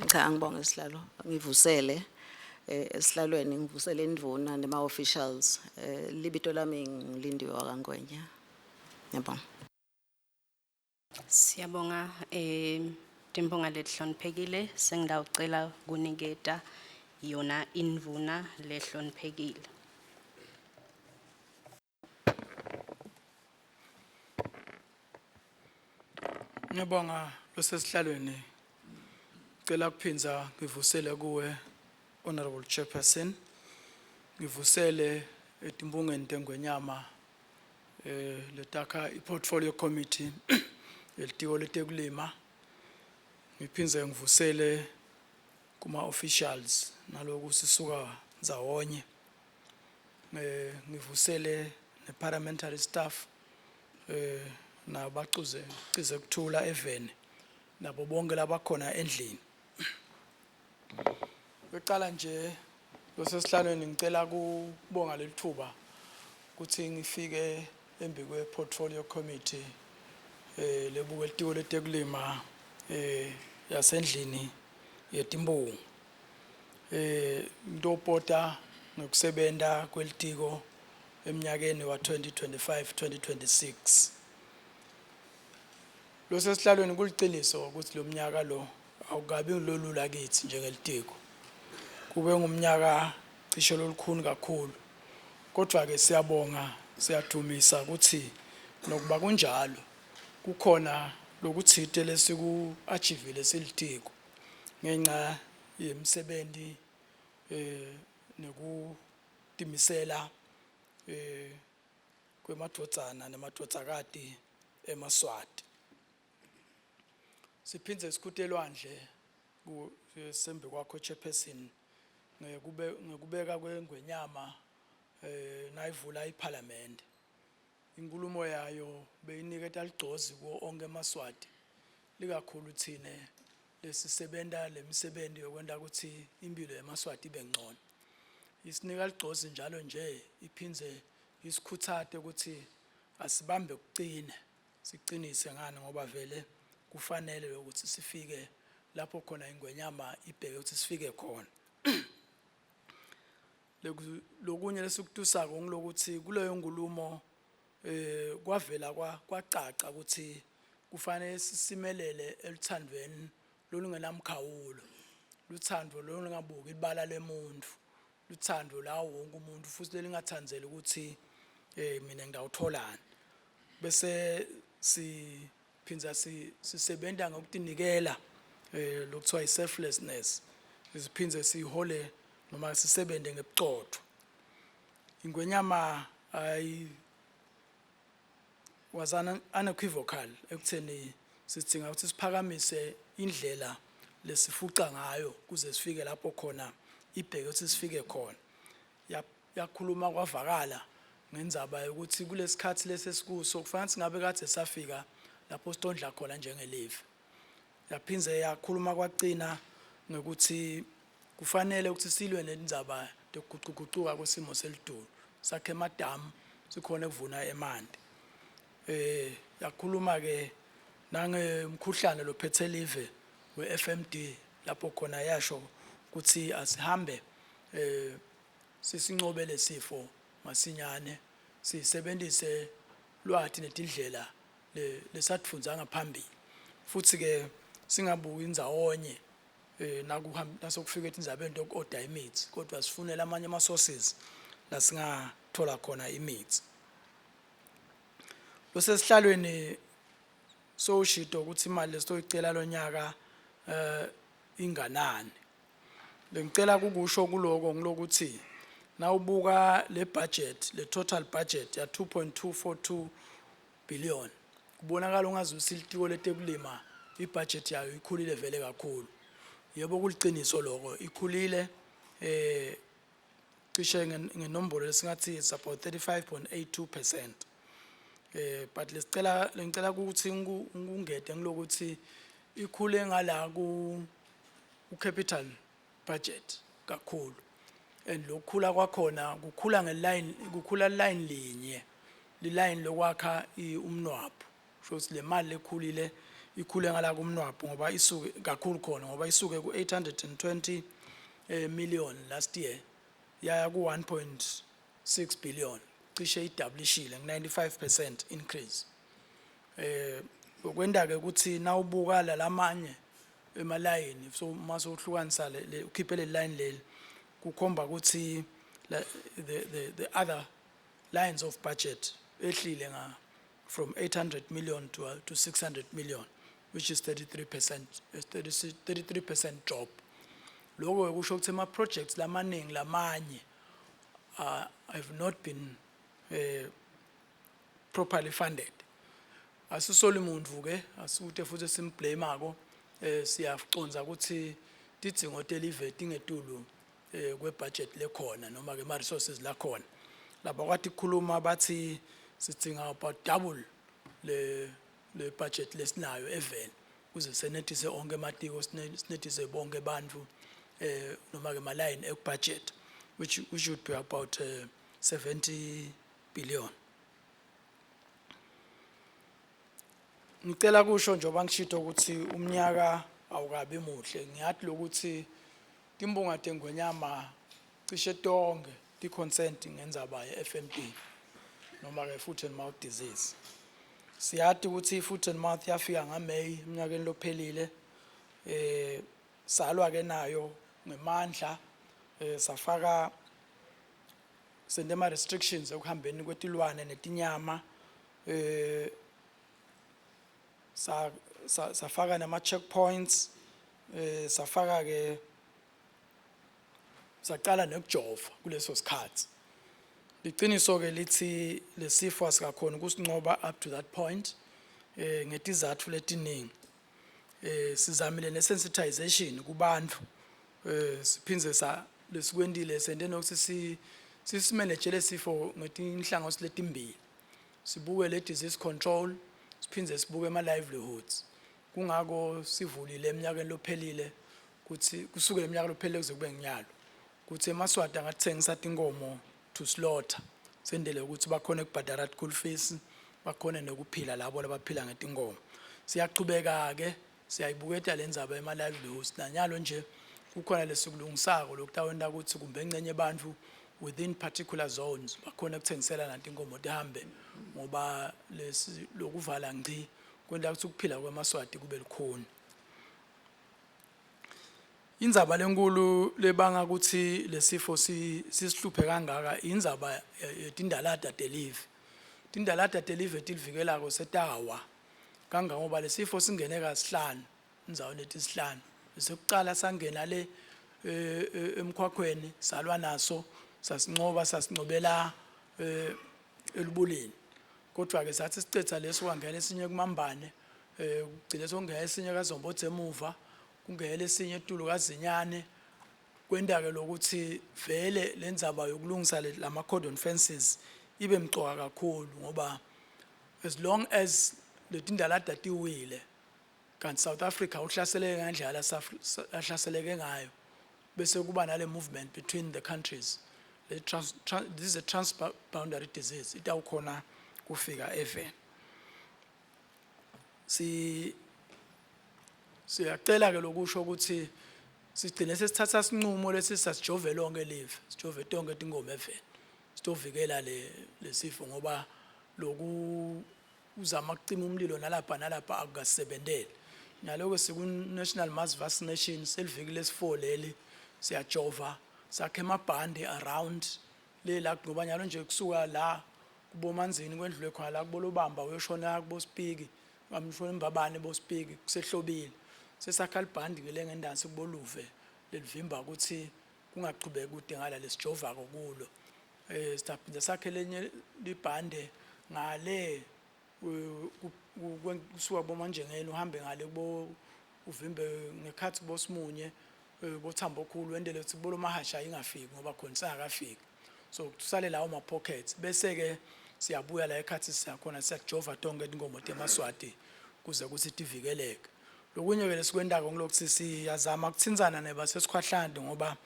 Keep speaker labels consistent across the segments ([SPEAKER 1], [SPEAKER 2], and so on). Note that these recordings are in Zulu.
[SPEAKER 1] Cha angibonge isihlalo ngivusele esihlalweni ngivusele indvuna nema officials libito lami ngilindiwe wakangwenya. Ngiyabonga.
[SPEAKER 2] Siyabonga Timbonga lehloniphekile sengidawucela kuniketa yona indvuna lehloniphekile.
[SPEAKER 3] Ngiyabonga losesihlalweni cela kuphinza ngivusele kuwe Honorable Chairperson ngivusele etimbungeni tengwenyama letakha iportfolio committee elitiko letekulima ngiphinze ngivusele kuma officials naloku sisuka ndzawonye ngivusele ne parliamentary staff nabacuze cize kuthula evene nabo bonke labakhona endlini. Beqala nje losesihlalweni ngicela kubonga lelithuba ukuthi ngifike embi kwe portfolio committee lebuke litiko letekulima yasendlini yetimbungu ngitopota ngokusebenta kwelitiko eminyakeni wa 2025-2026. Losesihlalweni kuliciniso ukuthi lo mnyaka lo awukabi ngilolula kithi njengelitiko. Kube ngumnyaka cishe lolukhuni kakhulu. Kodwa ke siyabonga siyadumisa ukuthi nokuba kunjalo kukhona lokuthite lesiku achievile silitiko ngenxa yemsebenzi nekutimisela kwemadvodzana nemadvodzakati eMaswati. Siphinze sikhutelwandle sembe kwakho Chairperson ngekubeka kwengwenyama nayivula iParliament. Inkulumo yayo beyiniketa ligcozi kuwo onke eMaswati likakhulu thine lesisebenta lemisebenzi yokwenta ukuthi impilo yeMaswati ibe ngcono. Isinika ligcozi njalo nje iphinze isikhutsate ukuthi asibambe ukucine sicinise ngani ngoba vele kufanele ukuthi sifike lapho khona ingwenyama ibheke ukuthi sifike khona. Lokunye lesikutusako ngilokuthi kuleyo nkulumo kwavela kwacaca ukuthi kufanele sisimelele elithandweni lolungenamkhawulo. Luthando lolungabuki ibala lemuntu. Luthando la wonke umuntu futhi lelingathandzeli ukuthi mina ngidawutholana. Bese siphinza sisebenta ngokutinikela lokuthiwa selflessness. Siphinze sihole noma sisebente ngebucotho. Ingwenyama was unequivocal ekutheni sidinga ukuthi siphakamise indlela lesifuca ngayo kuze sifike lapho khona ibheke ukuthi sifike khona. Yakhuluma kwavakala ngendzaba ukuthi kulesikhathi lesesikuso kufanele singabe kade safika lapho sitondla khona njengelive. Yaphinze yakhuluma kwacina ngokuthi kufanele ukuthi silwe nendzaba yokuguquguquka kwesimo selitulu sakhe emadamu sikhona ukuvuna emanti. Yakhuluma ke nangemkhuhlane lophethe live we-FMD lapho khona yasho ukuthi asihambe sisinqobe lesifo masinyane sisebenzise lwati netindlela lesatfunza ngaphambili futhi ke singabuki indzawonye nasokufika etindzabeni toku-order imithi kodwa sifunele amanye ama-sources la singathola khona imithi. Losesihlalweni soshito ukuthi imali lesitoyicela lonyaka inganani. Bengicela kukusho kuloko ngilokuthi nawubuka le budget le total budget ya 2.242 billion kubonakala ungazuthi ilitiko letekulima ibudget yayo ikhulile vele kakhulu. Yebo kuliciniso lokho ikhulile cishe ngenombolo lesingathi it's about 35.82%. But ngicela ukuthi ngungede ngilokuthi ikhule ngala ku capital budget kakhulu and lokukhula kwakhona kukhula ngeline kukhula line linye liline lokwakha umnwapho kusho ukuthi le mali lekhulile ikhule ngala kumnwapho ngoba isuke kakhulu khona ngoba isuke ku 820 million last year yaya ku 1.6 billion cishe idablishile 95% increase. Okwenda ke ukuthi nawubuka lamanye emalayini so mase uhlukanisa le ukhiphe le line leli kukhomba ukuthi the other lines of budget ehlile nga from 800 million to 600 million, which is 33%, 33% drop. Lokho kusho ukuthi ama projects lamaningi lamanye have not been properly funded. Asisoli muntu ke asuthe futhi simblame ako siyaconza ukuthi tidzingo telive tingetulu kwe budget lekhona noma ke ma resources la khona. Lapha kwathi kukhuluma bathi sidinga about double le budget lesinayo even kuze senethise onke ematiko sinethise bonke bantfu noma ke ma line e budget which should be about 70 billion. Ngicela kusho njoba ngishito ukuthi umnyaka awukabi muhle ngiyathi lokuthi timbonga tengwenyama cishe tonke ti consent ngendzaba ye FMD noma ke foot and mouth disease. Siyathi ukuthi foot and mouth yafika ngaMay umnyakeni lophelile salwa ke nayo ngemandla safaka sendema restrictions ekuhambeni kwetilwane netinyama safaka nama checkpoints safaka ke saqala nekujova kuleso sikhathi. Liqiniso ke lithi lesifo asikakhona ukusinqoba up to that point ngetizathu letiningi. Sizamile ne sensitization kubantu siphinze lesikwendile sende nokuthi simanage lesifo ngetinhlangothi letimbili. Sibuke le disease control siphinze sibuke ama livelihoods. Kungako sivulile eminyakeni lophelile kuthi kusuke eminyaka lophelile kuze kube nginyalo kuthi emaswati angathengisa tinkomo to slaughter sendele ukuthi bakhona ukubhadala school fees bakhona nokuphila labo labaphila ngetinkomo. Siyaqhubeka ke siyayibuketa lendzaba ema livelihoods nanyalo nje kukhona lesikulungisako lokutawenda ukuthi kumbe engcenye abantu within particular zones bakhona ukuthengisela nanti inkomo tihambe ngoba lokuvala ngci kwenda ukuthi ukuphila kwemaswati kube likhona. Indzaba lenkulu lebanga ukuthi lesifo sisihluphe kangaka indzaba yetindalada delivery. Tindalada delivery tilivikelako setawa kanga ngoba lesifo singene kasihlanu indzaweni letisihlanu. Sekuqala sangena le emkhwakhweni salwa naso sasinqobela elubuleni. Kodwa ke sathi sicetha leso kwangena esinye kumambane kugcine songena esinye kaZombodze emuva kungena esinye eTulu kaZinyane kwenda ke lokuthi vele lendzaba yokulungisa lama cordon fences ibe mcoka kakhulu ngoba as long as letindalada tiwile kanti South Africa uhlaseleke ngandlela ahlaseleke ngayo bese kuba nale movement between the countries. This is a transboundary disease itawukhona kufika even. Siyacela ke lokusho ukuthi sigcine sesithatha sinqumo lesi sasijove lonke live sijove tonke tinkomo even sitovikela lesifo ngoba loku uzama ukucima umlilo nalapha akukasebenteli. Nyaloko siku national mass vaccination seliviki lesi4 leli siyajova sakhe amabhande around le la ngoba nyalo nje kusuka la kubomanzini kwendlule khona la kubolobamba uyoshona kubosipiki bamshona imbabane bosipiki kusehlobile sesakha libhandi ke lengendansi kuboluve lelivimba ukuthi kungaqhubeki kude ngala lesijova kokulo. Sitaphinda sakhe lenye libhande ngale kusuka bomanjengeni uhambe ngale kubo uvimbe ngekhathi bosimunye bothambo khulu wendele ukuthi bolo mahasha ingafiki ngoba khona singakafiki. So kusale lawo ma pockets bese ke siyabuya la ekhathi siyakhona siyajova tonke inkomo temaswati kuze ukuthi tivikeleke. Lokunye ke lesikwendako ngilokuthi siyazama ukuthinzana nebasesikhwahlande ngoba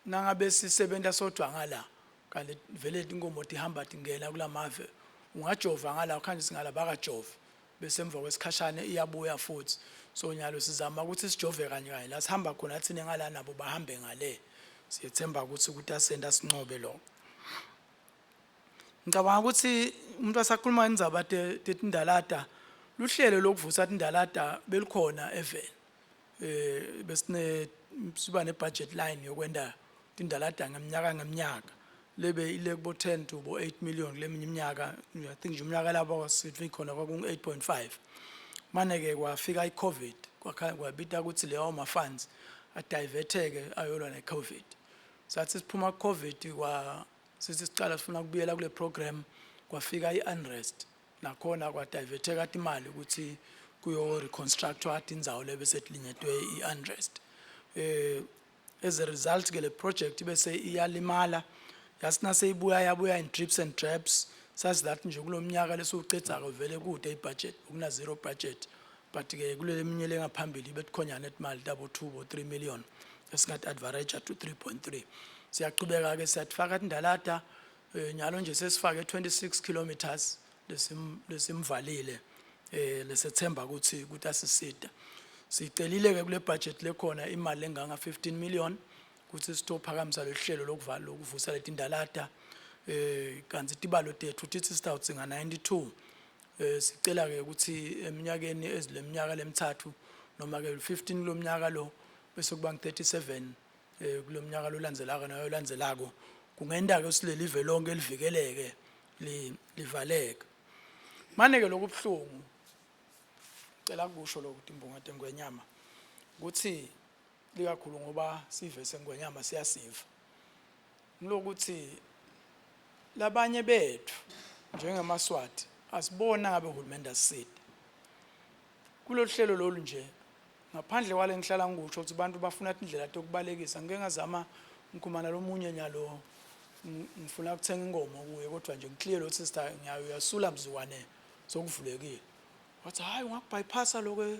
[SPEAKER 3] nangabe sisebenta sodwa ngala kanti vele inkomo tihamba tingena kulamave ungajova ngala khanje singala bakajova bese emva kwesikhashana iyabuya futhi so nyalo sizama ukuthi sijove kanye kanye la sihamba khona thina ngala nabo bahambe ngale siyethemba ukuthi asenda sincobe lo ngicabanga ukuthi umuntu asakhuluma indzaba tetindalata luhlelo lokuvusa indalata belikhona even besine siba nebudget line yokwenda indalata ngeminyaka lebe ile kubo 10 to bo 8 million kuleminye iminyaka I think nje umnyaka lapho sithi khona kwaku 8.5 manje ke kwafika iCovid kwabita ukuthi leyo ma funds adiverteke ayolwa neCovid sathi siphuma kuCovid sithi sicala sifuna kubuyela kule program kwafika iunrest nakhona kwadiverteka imali ukuthi kuyo reconstructwa indzawo lebese tlinyetwe iunrest as a result ke le project bese iyalimala yasina yabuya in drips and drabs says that nje kulomnyaka lesucetha vele kude ibudget ukuna zero budget but ke kulele minye lengaphambili betkhonyana etimali dabo 2 or 3 million esingathi average to 3.3 siyaqhubeka ke siyafaka indalata nyalo nje sesifake 26 kilometers lesimvalile lesethemba ukuthi asisida sicelile ke kule budget lekhona imali enganga 15 million ukuthi sitophakamisa lehlelo lokuvala lokuvusa letindalata kanti tibalo tethu tithi sitawutsinga 92 sicela ke ukuthi eminyakeni ezileminyaka lemithathu noma ke 15 lomnyaka lo bese kuba 37 kulomnyaka lo landzelaka nayo landzelako kungenda ke usileli live lonke livikeleke livaleke manje ke lokubhlungu cela kusho lokuthi imbonga tengwenyama ukuthi likakhulu ngoba sive sengwenyama siyasiva ngilokuthi labanye bethu njengemaswati asibona ngabe uhulumende asiside kulohlelo lolu nje ngaphandle kwale ngihlala ngisho ukuthi abantu bafuna indlela yokubalekisa ngeke ngazama ngikhumana lomunye nyalo ngifuna ukuthenga ingomo kuye kodwa nje ngiclear lo sister ngiyayo yasula mzukwane sokuvulekile wathi hayi ungakubypassa lokwe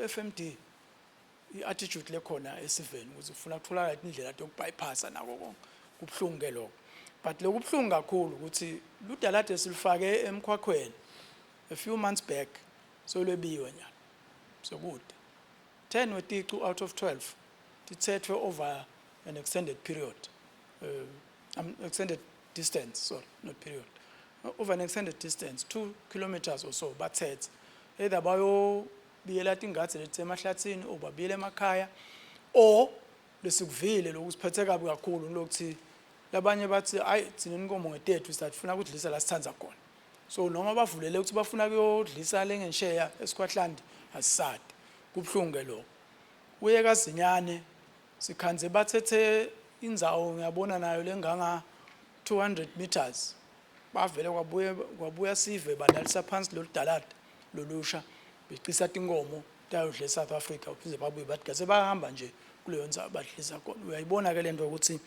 [SPEAKER 3] FMD iattitude lekhona esiveni ukuthi ufuna ukuthola indlela yokubypassa nako konke kubhlungu ke lokho but lokubhlungu kakhulu ukuthi ludalade silifake emkhwakhweni a few months back so lebiwe nyalo sokude 10 weticu out of 12 tithethwe over an extended period extended distance sorry not period over an extended distance 2 kilometers or so bathethe either bayo biyela tingathe letemahlathini obabiyele emakhaya or lesikuvile lokusiphethe kabi kakhulu lokuthi labanye bathi hayi thina inkomo ngetethu sifuna ukudlisa la sithandza khona so noma bavulele ukuthi bafuna kuyodlisa lengensheya esikhwahlandi asisade kubhlungu ke lo uye kazinyane sikhanze bathethe indzawo ngiyabona nayo lenganga 200 meters bavele kwabuya sive badalisa phansi loludalada lolusha becisa tinkomo tayodle South Africa uphinde babuye bathi gase bahamba nje kuleyo ndzawo badlisa khona uyayibona ke lento ukuthi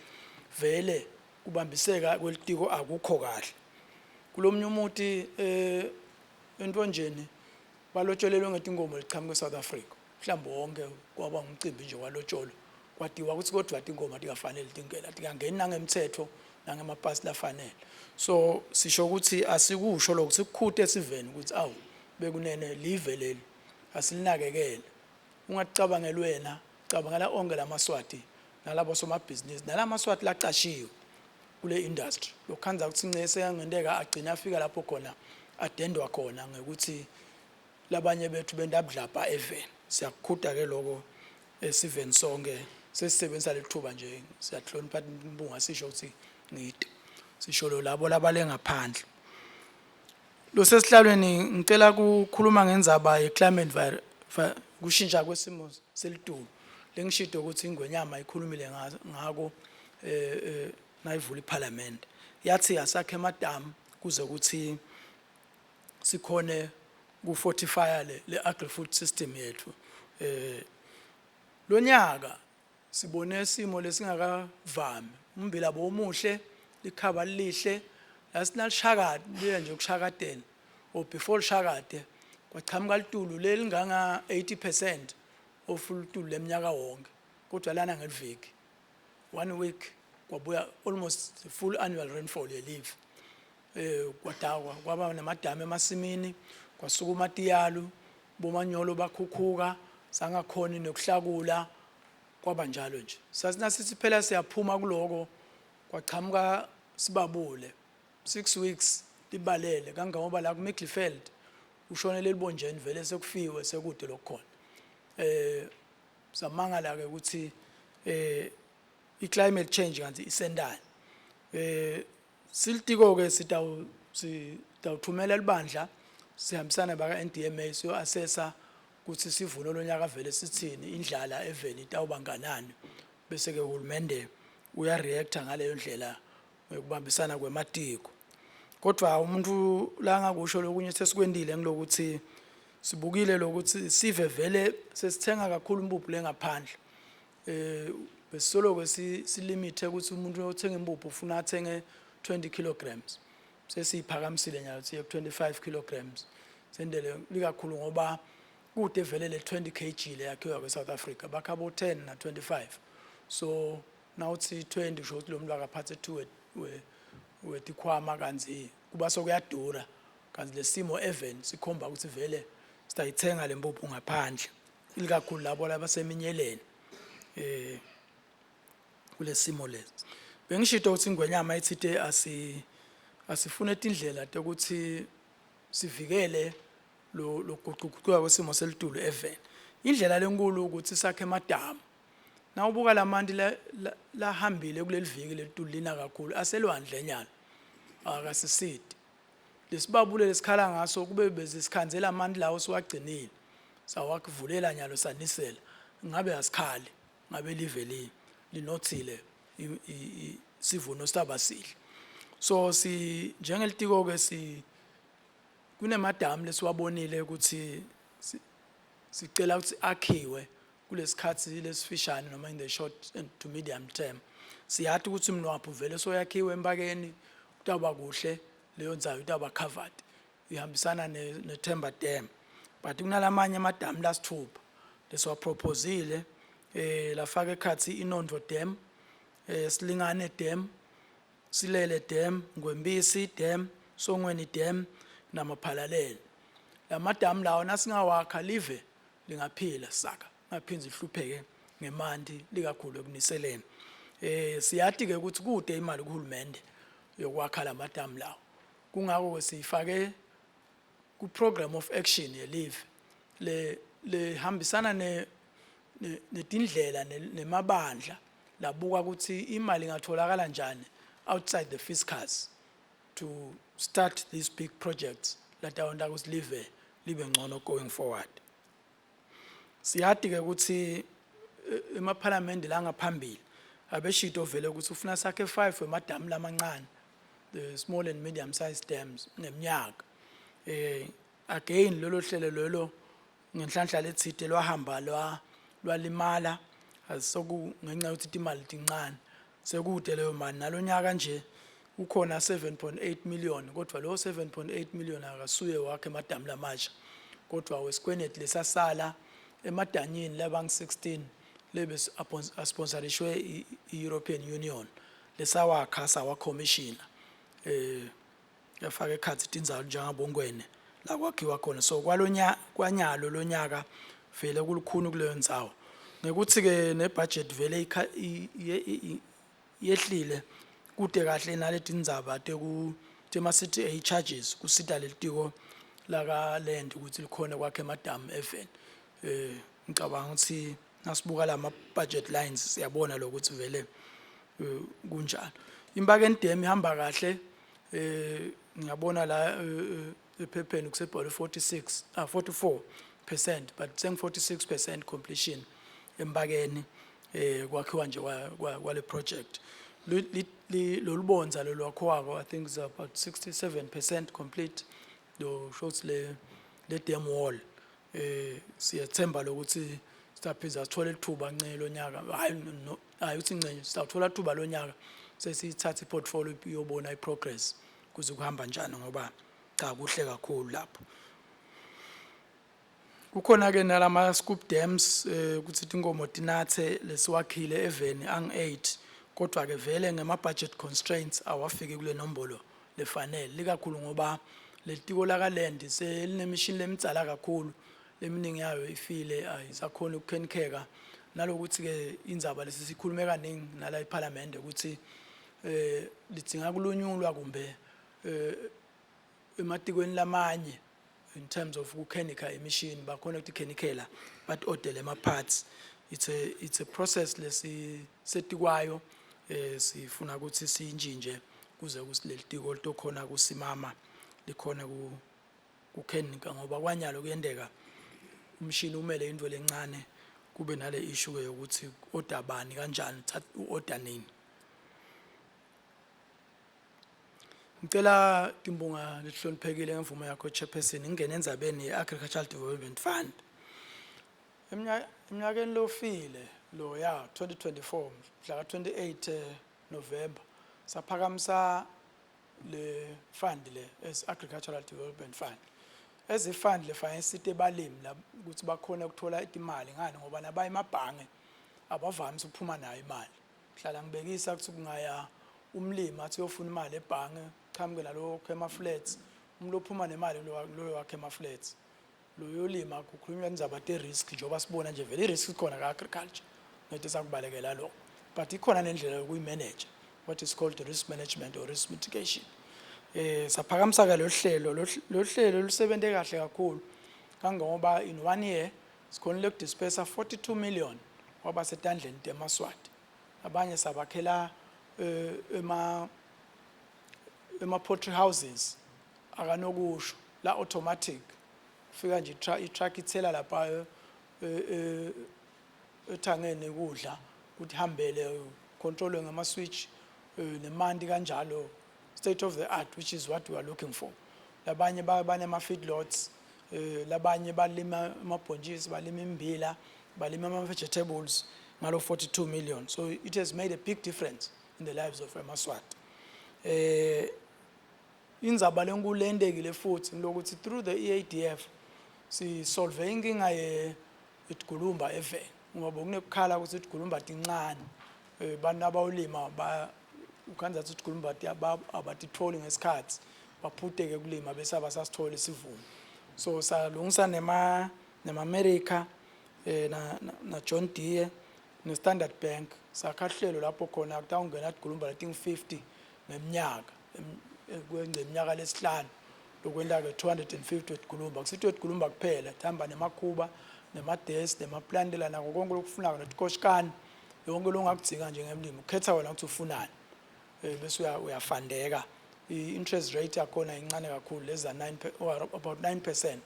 [SPEAKER 3] vele kubambiseka kwelitiko akukho kahle kulomnye umuti entonjeni balotshelelwe ngetinkomo lichamuke South Africa mhlawumbe wonke kwaba ngumcimbi nje walotsholo kwatiwa ukuthi kodwa inkomo tikafanele tingena tikangeni nangemthetho nangemapasi lafanele so sisho ukuthi asikusho lokuthi sikukhuthe esiveni ukuthi awu bekunene live leli asilinakekele ungacabangela wena cabangela onke lamaswati nalabo somabhizinisi nalamaswati laqashiwe kule industry lokhanza ukuthi incese yangendeka agcina afika lapho khona adendwa khona ngekuthi labanye bethu bendabudlapha even siyakukhutha ke lokho esiveni sonke sesisebenzisa lethuba nje siyahlonipha imbunga sisho ukuthi ngidi sisho lo labo labale ngaphandle lo sesihlalweni ngicela ukukhuluma ngenzaba yeclimate kushintsha kwesimo selitulu lengishido ukuthi ingwenyama ikhulumile ngako nayivula iParliament yathi asakhe emadam kuze ukuthi sikhone ku-fortify le agri-food system yethu lonyaka sibone isimo lesingakavami umbila bomuhle likhaba lihle lasinalishakade liye nje ukushakadeni or before lishakade kwachamuka litulu lelinganga 80% of litulu leminyaka wonke kodwa lana ngeliviki 1 week kwabuya almost full annual rainfall yelive kwadakwa kwaba namadami emasimini kwasuka uMatiyalu bomanyolo bakhukhuka sangakhoni nokuhlakula kwaba njalo nje sasina sithi phela siyaphuma kuloko kwachamuka sibabule 6 weeks libalele kangangoba la kuMiddelfeld ushonele libonjeni vele sekufiwe sekude lokukhona samangala ke ukuthi i-climate change kanti isendani siltiko ke sitawuthumela libandla sihambisana baka NDMA so assessa ukuthi sivuno lonyaka vele sithini indlala eveni itawuba nganani bese ke uhulumende uya reacta ngaleyo ndlela ukubambisana kwematiko kodwa umuntu la ngakusho lokunye sesikwendile ngilokuthi sibukile lokuthi sive vele sesithenga kakhulu impuphu lengaphandle besolo silimite ukuthi umuntu othenga impuphu ufuna athenge 20 kilograms sesiphakamisile nyalo siye 25 kilograms sendele likakhulu ngoba kude vele le 20 kg le yakhiwa kweSouth Africa bakhabo 10 na 25 so now uthi 20 shothi lo muntu akaphathe 2 wetikhwama kanzi kuba sokuyadura kanzi lesimo even sikhomba ukuthi vele sitayithenga lempuphu ngaphandle ilikakhulu labo labaseminyeleni kulesimo lesi bengishito ukuthi ingwenyama ithite asifune indlela ukuthi sivikele lo guquguquka kwesimo selitulu even indlela lenkulu ukuthi sakhe emadamu nawubuka lamanti la hambile kuleli viki letulu lina kakhulu aselwandle nyalo akasisidi lesibabule lesikhala ngaso kube bezisikhanzela amanti lawo siwagcinile sawakuvulela nyalo sanisela ngabe asikhali ngabe liveli linothile sivuno sitaba sihle so njengelitiko ke kunemadamu lesiwabonile ukuthi sicela ukuthi akhiwe kulesikhathi lesifishane noma in the short and to medium term siyathi ukuthi umnwapho vele soyakhiwe empakeni kutaba kuhle leyo ndzawo itaba covered ihambisana neThemba Dam but kunalamanye amadamu lasithupha lesiwaproposile lafaka ekhathi iNondo Dam Silingane Dam Silele Dam Ngwembisi Dam Songweni Dam namaphalalele lamadamu lawo nasingawakha live lingaphila saka ngaphinzi ihlupheke ngemanti likakhulu ekuniseleni siyathi ke ukuthi kude imali kuhulumende yokwakha lamadamu lawo kungako sifake ku program of action yelive le hambisana netindlela nemabandla labuka ukuthi imali ingatholakala njani outside the fiscus to start these big projects latawonta ukuthi libe ngcono going forward siyathi ke ukuthi emaparliament la ngaphambili abeshito vele ukuthi ufuna sakhe 5 wemadamu lamancane the small and medium sized dams ngeminyaka again lolo hlelo lolo ngenhlanhla lethide lwahamba lwalimala asoku ngenxa yokuthi imali tincane sekude leyo mali nalonyaka nje ukhona 7.8 million kodwa lo 7.8 million akasuye wakhe emadamu lamasha kodwa wesikwenet lesasala emadanyini labang 16 lebe sponsorishwe i-European Union lesawakha sawa commissioner yafaka ekhathi tinzawo njengabongwene la kwakhiwa khona so kwanyalo lonyaka vele kulukhuni kuleyo ndzawo ngekuthi ke nebudget vele yehlile kude kahle naleti indzaba tema city charges kusita lelitiko laka land ukuthi likhona kwakhe emadamu even ngicabanga ukuthi nasibuka lama budget lines siyabona lokuthi vele kunjalo impakeni dam ihamba kahle ngiyabona la ephepheni kusebholo 44% but seng 46% completion empakeni kwakhiwa nje kwale project lolubonza lolwakhiwako I think is about 67% complete lo shows le dam wall siyathemba lokuthi sitaphiza sithole ithuba ncane lonyaka hayi uthi ncane sithathola ithuba lonyaka sesithatha iportfolio yobona iprogress kuze kuhamba njani ngoba cha kuhle kakhulu lapho kukhona ke nalama scoop dams ukuthi inkomo tinathe lesiwakhile even ang 8 kodwa ke vele ngema budget constraints awafike kule nombolo lefanele likakhulu ngoba letiko la Land selinemishini lemitsala kakhulu leminingi yayo ifile ayisakhona ukukhenikeka nalokuthi ke indzaba lesisikhulume kaningi nala eParliament ukuthi lidinga kulunyulwa kumbe ematikweni lamanye in terms of ukukhenika emission bakhona ukukhenikela but order ama parts it's a process lesisetikwayo sifuna ukuthi siyinjinje kuze kusilelitiko litokhona kusimama likhona kukhenika ngoba kwanyalo kuyendeka umshini umele into lencane kube nale issue yokuthi order bani kanjani order nini. Ngicela Timbonga lihloniphekile ngemvumo yakho chairperson ngingena endzabeni ye-Agricultural Development Fund. Eminyakeni lofile lo ya 2024 mhla ka-28 November saphakamisa le fund le as Agricultural Development Fund. As a fund le finance ebalimi la ukuthi bakhona ukuthola imali ngani ngoba nabaye emabhange abavamisa ukuphuma nayo imali. Hlala ngibekisa ukuthi kungaya umlimi athi uyofuna imali ebhange qhamuke nalo khema flats umlo phuma nemali lo wakhe ema flats lo yolima kukhulunywa indzaba te risk njengoba sibona nje vele risk ikhona ka agriculture nete sakubalekela lo but ikhona nendlela yokuyimanage what is called risk management or risk mitigation. Saphakamisa ke lo hlelo lusebente kahle kakhulu kangoba in 1 year sikhonile ukudispersa 42 million waba setandleni temaswati abanye sabakhela ema poultry houses akanokusho la automatic fika nje i-truck ithela lapha ethangeni kudla ukuthi hambele control ngama switch nemanti kanjalo state of the art which is what we are looking for. Labanye banema feedlots labanye balima amabhontshisi balima imbila balima ama vegetables ngalo 42 million, so it has made a big difference in the lives of emaswati. Indzaba lenkulu lendekile futhi lokuthi through the EADF si solve inkinga yeTgulumba eveni ngoba kunekukhala ukuthi iTgulumba tincane bana abawulima ba ukhanza ukuthi iTgulumba abatitholi ngesikhathi baphuteke kulima bese abasasithola isivuno, so salungisa nema America na John Deere ne Standard Bank sakhahlelo lapho khona kutawungena iTgulumba leting50 ngeminyaka kweminyaka lesihlanu lokwenda ke 250 weTgulumba kusithi weTgulumba kuphela thamba nemakhuba nemadesi nemaplantela nako konke lokufunaka netikoshikani yonke longakudzinga njengemlimi ukhetha wena ukuthi ufunani bese uyafandeka. I-interest rate yakhona incane kakhulu less than 9 or about 9%,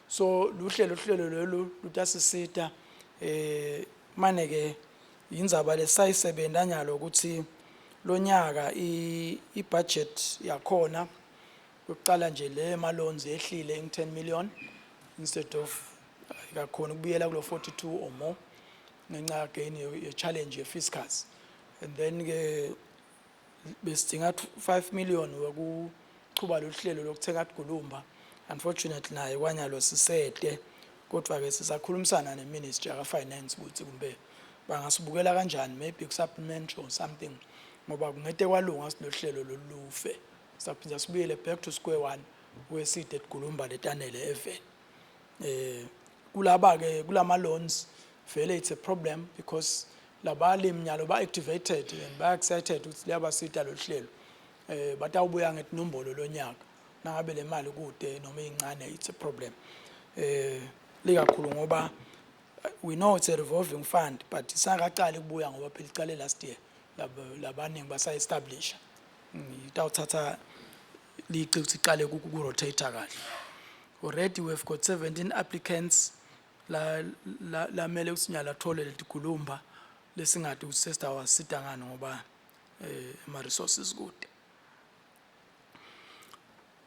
[SPEAKER 3] so luhlelo lolu lutasisita mane ke indzaba lesayisebenta nyalo ukuthi lonyaka i-budget yakhona yokuqala nje le loans ehlile in 10 million instead of kakhona ukubuyela kulo 42 or more ngenxa again ye challenge ye fiscals, and then ke besidinga 5 million wokuchuba lohlelo lokuthenga iTgulumba. Unfortunately naye kwanyalo sisede kodwa ke sisakhulumisana neministry ya finance ukuthi kumbe bangasibukela kanjani maybe supplement or something ngoba kungete kwalunga silohlelo lolufe saphinda sibuyele back to square one weside iTgulumba letanele eveni. Kulaba ke kulama loans vele it's a problem because labalimi nyalo ba activated and ba excited ukuthi liyabasita lohlelo batawubuya ngetinombolo lonyaka nangabe le mali kude noma incane it's a problem likakhulu ngoba we know it's a revolving fund but isangaqali kubuya ngoba phela iqale last year labaningi basa establish itawuthatha liqi ukuthi iqale ku-rotate kahle. Already we've got 17 applicants la mele kusinyala athole leTgulumba lesingathi usesta wasita ngani ngoba ama resources kude.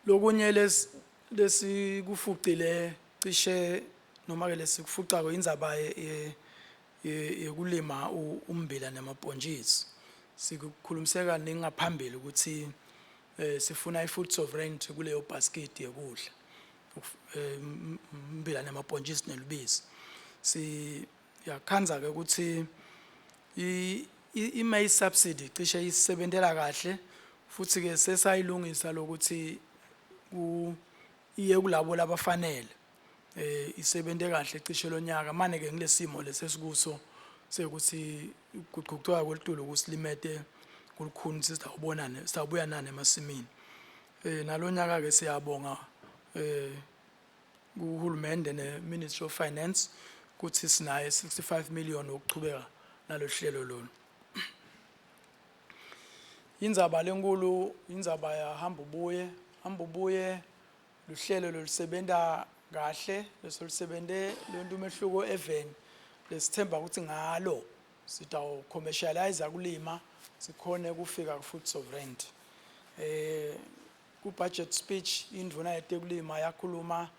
[SPEAKER 3] Lokunye lesikufuqile cishe noma ke lesikufuqa indzaba yekulima umbila namabhontshisi sikukhulumiseka ningaphambili ukuthi sifuna i-food sovereignty kuleyo basket yekudla umbila namabhontshisi nelubisi. Yakhanza ke ukuthi i-maize subsidy cishe isebentela kahle futhi ke sesayilungisa lokuthi iye kulabo labafanele isebente kahle cishe lonyaka manje ke ngilesimo lesesikuso sekuthi kuguquka kwelitulo kusilimete kulukhuni sitawubuya nane emasimini nalonyaka ke siyabonga kuhulumende ne-Ministry of Finance kuthi sinaye 65 million ukuchubeka nalohlelo lolu. Indzaba lenkulu indzaba ya hamba ubuye luhlelo lolusebenta kahle lesolusebente lonto umehluko even lesithemba ukuthi ngalo sitaw commercialize kulima sikhone kufika ku food sovereignty. Ku budget speech indvuna yetekulima yakhuluma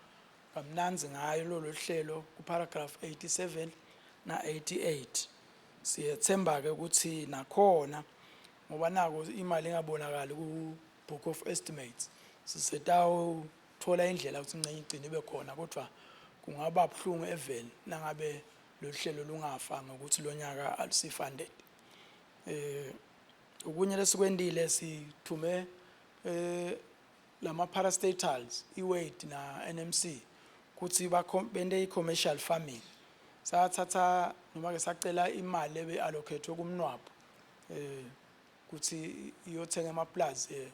[SPEAKER 3] kamnanzi ngayo lolu hlelo ku paragraph 87 na 88 siyethemba ke ukuthi nakhona ngoba nako imali engabonakali ku book of estimates sisetaw thola indlela ukuthi ngcenye igcine ibe khona kodwa kungaba buhlungu even nangabe lo hlelo lungafa ngokuthi lonyaka alisifunded. Ukunye lesikwendile sithume lama parastatals iWeight na NMC kuthi bende i-commercial farming sathatha noma ke sacela imali lebe allocate kumnwabo kuthi iyothenga amaplazi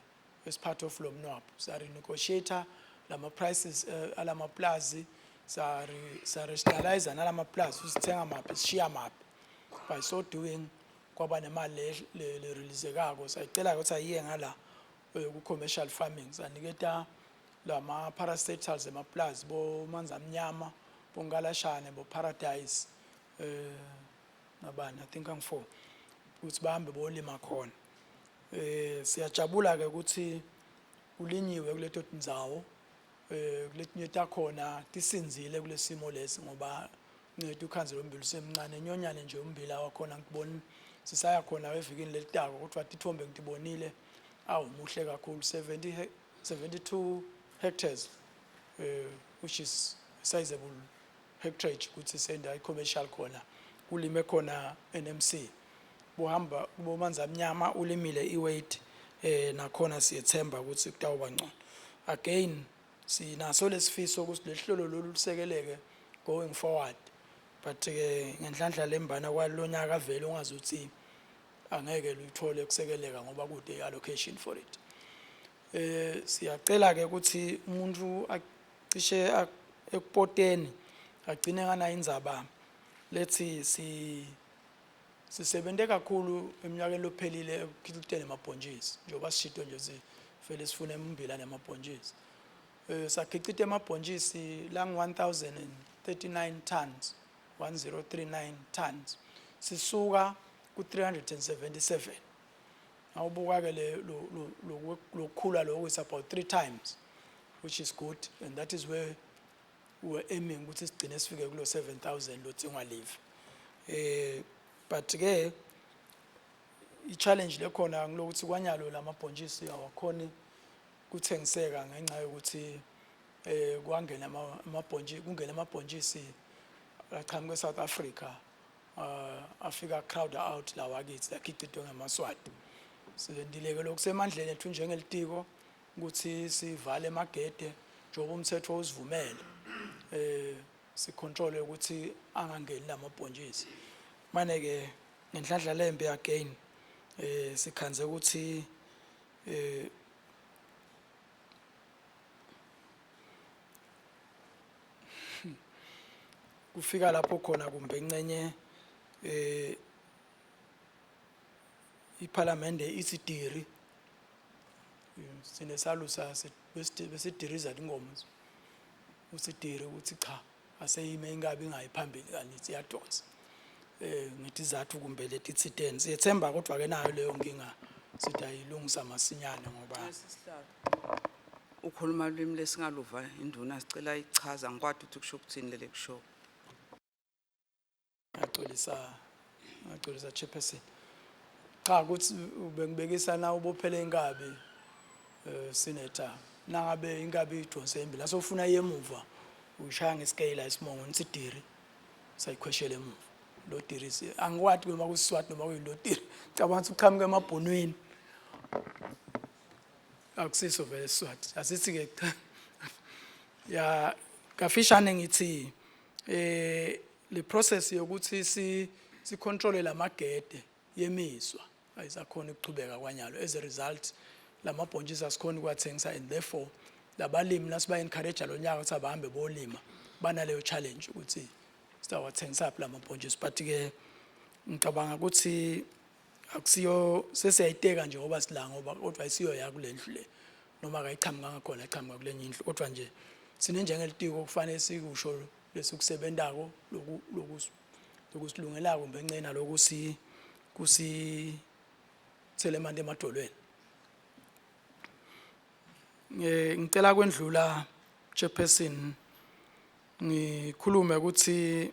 [SPEAKER 3] as part of lo mnwabo sa renegotiate lama prices alama plazi sa rationalize nalama plazi usithenga maphi sishiya maphi by so doing kwaba nemali le releasekako sayicela ukuthi ayiye ngala ku commercial farming saniketa lama parastatals emaplazi bo manza mnyama bo ngalashane bo paradise nabani I think ang4 ukuthi bahambe bolima khona. Siyajabula ke ukuthi ulinyiwe kuleto tindzawo kuletinye takhona tisinzile kulesimo lesi ngoba ngethu ukhanze lombili semncane nyonyane nje umbila wakhona ngibona sisaya khona evikini lelitako kodwa tithombe ngitibonile muhle kakhulu 72 hectares which is sizable hectarage ukuthi senda commercial khona kulime khona NMC bohamba bomanza mnyama ulimile iWeight nakhona siyethemba ukuthi kutawuba ngcono. Again sinaso lesifiso ukuthi lehlelo lolusekeleke going forward but ngenhlanhla lembana kwalonyaka vele ungazuthi angeke luthole kusekeleka ngoba kude allocation for it. Siyacela ke ukuthi umuntu acishe ekupoteni agcine ngana indzaba lethi sisebente kakhulu eminyakeni lophelile ekukhiliteni amabhontshisi njengoba sishito nje sivele sifune umbila namabhontshisi. Sakhicita amabhontshisi lang 1039 tons 1039 tons sisuka ku 377 awubuka ke lokukhula lokho is about 3 times which is good and that is where we were aiming ukuthi sigcine sifike kulo 7000 lothengwa live. But ke i-challenge lekhona ngilokuthi kwanyalo lamabhontshisi awakhoni kuthengiseka ngenxa yokuthi kwangena amabhontshisi kungena amabhontshisi aqhamuke South Africa afika crowd out lawa kithi lakhicitwe ngamaswati sendileke lokusemandleni ethu njengelitiko ukuthi sivale emagede njengoba umthetho usivumele sicontrol ukuthi angangeni lamabhontshisi manje ke ngenhlanhla lembe again sikhanze ukuthi kufika lapho khona kumbe encenye iParliamente isidiri sinesalusa besidiriza ingoma usidiri ukuthi cha aseyime ingabe ingayiphambili kanithi yadonsa ngithi izathu kumbe letitsiteni siyethemba kodwa ke nayo leyo nkinga sithi ayilungisa masinyane ngoba
[SPEAKER 4] ukhuluma ulimi lesingaluva induna sicela ichaza ngikwadi ukuthi kusho ukuthini lele kusho.
[SPEAKER 3] Ngixolisa chairperson cha ukuthi ubengibekisa na ubophele inkabi senator nangabe inkabi idonse embili asofuna yemuva ushaya ngescale isimongo nitsidiri sayikhweshela emuva lo dirisi angikwadi uma kusiswati noma kuyilo diri cabanga ukuthi uqhamuke emabhonweni akusiso vele Swati asithi ke ya kafishane ngithi le process yokuthi si control lamagede yemiswa ayisakhona ukuchubeka kwanyalo as a result lamabhontshisi asikhona ukwathengisa and therefore labalimi nasiba encourage lo nyaka ukuthi abahambe bolima banaleyo challenge ukuthi sitawathengisa lapha lamabhontshisi but ke ngicabanga ukuthi akusiyo sesiyayiteka nje ngoba silanga ngoba kodwa isiyo ya kulendlu le noma akayichamuka ngakhona ichamuka kulenye indlu kodwa nje sine njengelitiko kufanele sikusho lesikusebentako lokusilungelako kumbe encena lokusi kusi tselemande emadolweni ngicela kwendlula chairperson ngikhulume ukuthi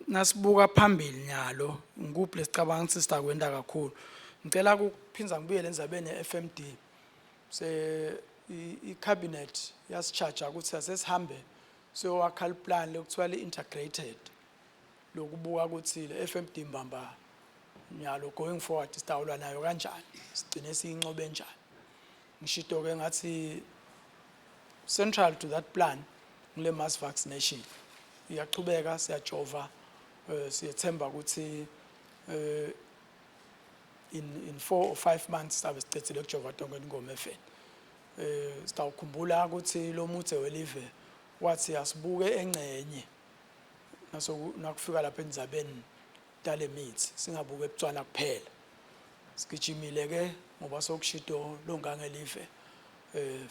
[SPEAKER 3] nasibuka phambili nyalo ngikuphi lesicabanga ukuthi sitakwenda kakhulu ngicela ukuphinza ngibuyele endzabeni ye-FMD i-cabinet yasicharge ukuthi asesihambe siyowakha plan lokuthiwa li-integrated lokubuka ukuthi le-FMD mbamba nyalo going forward sitawulwa nayo kanjani sigcine siyincobe njani ngishido ke ngathi central to that plan ngile mass vaccination iyachubeka siyajova siyethemba ukuthi in 4 or 5 months sabe sicethile ukujova tonke ingoma efeni sitawukhumbula ukuthi lo muthe welive wathi asibuke engcenye nakufika lapha endzabeni tale mithi singabuke ebutswana kuphela sigijimile ke ngoba sokushido longangelive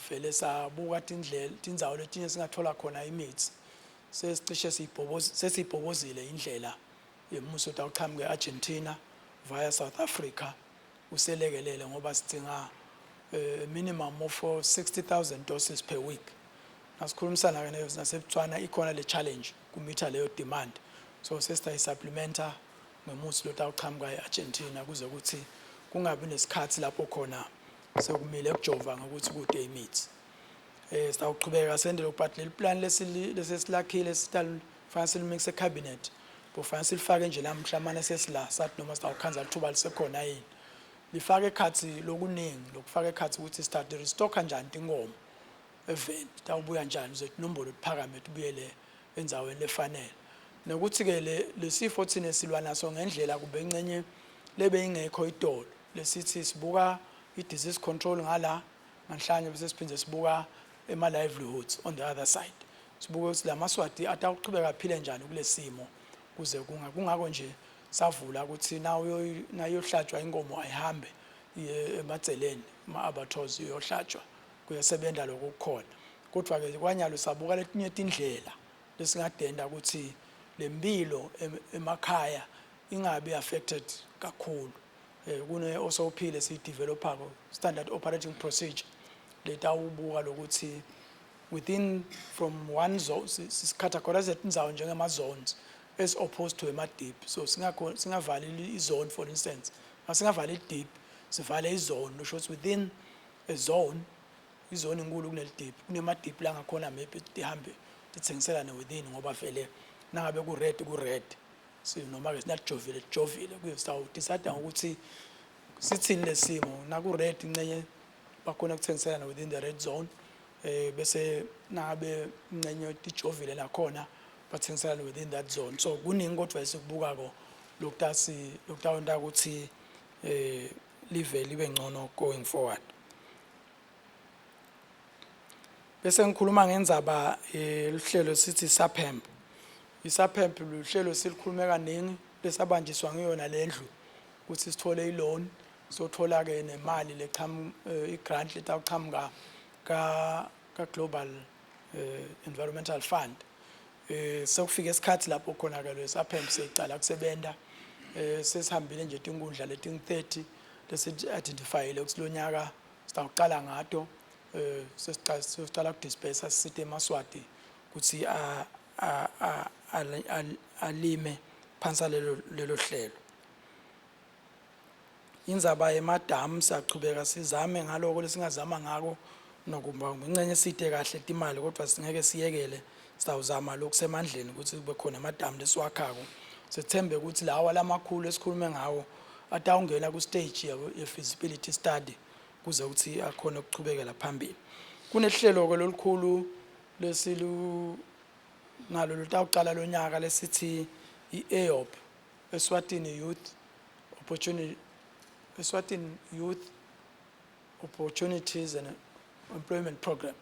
[SPEAKER 3] vele sabuka tindzawo letinye singathola khona imithi sesicishe sesibhobozile indlela yemuso tawuchamuke eArgentina via South Africa uselekelele ngoba sidinga minimum of 60,000 doses per week nasikhulumisana ke nasebutswana ikhona le challenge kumitha leyo demand so sesitayisupplementa ngemusi lotawuchamuka eArgentina kuze ukuthi kungabi nesikhathi lapho khona sekumile ukujova ngokuthi kude imithi sitawuqhubeka sendele but leli plan lesesilakhile sital fancy mix cabinet kufanele silifake nje namhlamana sesila sathi noma sitawukhanza lithuba lisekhona yini lifake ekhathi lokuningi lokufaka ekhathi ukuthi start restock kanjani inkomo event tawubuya njani uzothi inombolo liphakame tubuyele endzaweni lefanele nokuthi ke lesifo thina silwa naso ngendlela kube encenye lebe ingekho idolo lesithi sibuka i-disease control ngala nganhlanye bese siphinde sibuka ema-livelihoods on the other side sibuke ukuthi lamaswati atawuqhubeka aphile njani kulesimo kuze kungako nje savula ukuthi nayohlatshwa inkomo ayihambe emadzeleni ama-abattoirs yohlatshwa kuyasebenza lokho kukhona kodwa ke kwanyalo sabuka letinye tindlela lesingadenda ukuthi lempilo emakhaya ingabe affected kakhulu kune SOP lesidevelopa standard operating procedure letawubuka lokuthi within from one zone sicategorize indzawo njengema zones as opposed to ema-deep so singavali izone for instance asingavali i-deep sivale izone kusho ukuthi within a zone izone inkulu kuneli-deep kunema-deep la ngakhona maybe tihambe tithengiselane within ngoba vele nangabe ku-red noma-ke sinatijovile tijovile sitawudicide ngokuthi sithini lesimo naku-red incenye bakhona ukuthengiselana within the red zone bese nangabe incenye tijovile nakhona bathengiselana within that zone so kuningi kodwa esikubukako lokutawenta ukuthi libe ngcono going forward bese ngikhuluma ngendzaba luhlelo sithi SAPEMP i-SAPEMP luhlelo silikhulume kaningi lesabanjiswa ngiyona lendlu ukuthi sithole i-loan sothola ke nemali i-grant letawuchamuka ka Global Environmental Fund sekufika isikhathi lapho khona ke lo SAPEMP seyicala kusebenta sesihambile nje tinkundla leting-30 lesi-identifyile ukuthi lo nyaka sitawuqala ngato sesicala ukudispersa sisite emaswati ukuthi alime phansi lelo hlelo indzaba yemadamu siyachubeka sizame ngaloko lesingazama ngako nokuba ngencenye site kahle imali kodwa singeke siyekele sitawuzama lokusemandleni ukuthi kube khona amadamu lesiwakhako sithembe ukuthi lawa lamakhulu esikhulume ngawo atawungena ku stage ye feasibility study kuze ukuthi akhona ukuchubekela phambili. Kunehlelo ke lolukhulu lesilu ngalo lutawuqala lonyaka lesithi iEOP, Eswatini Youth Opportunities and Employment Program,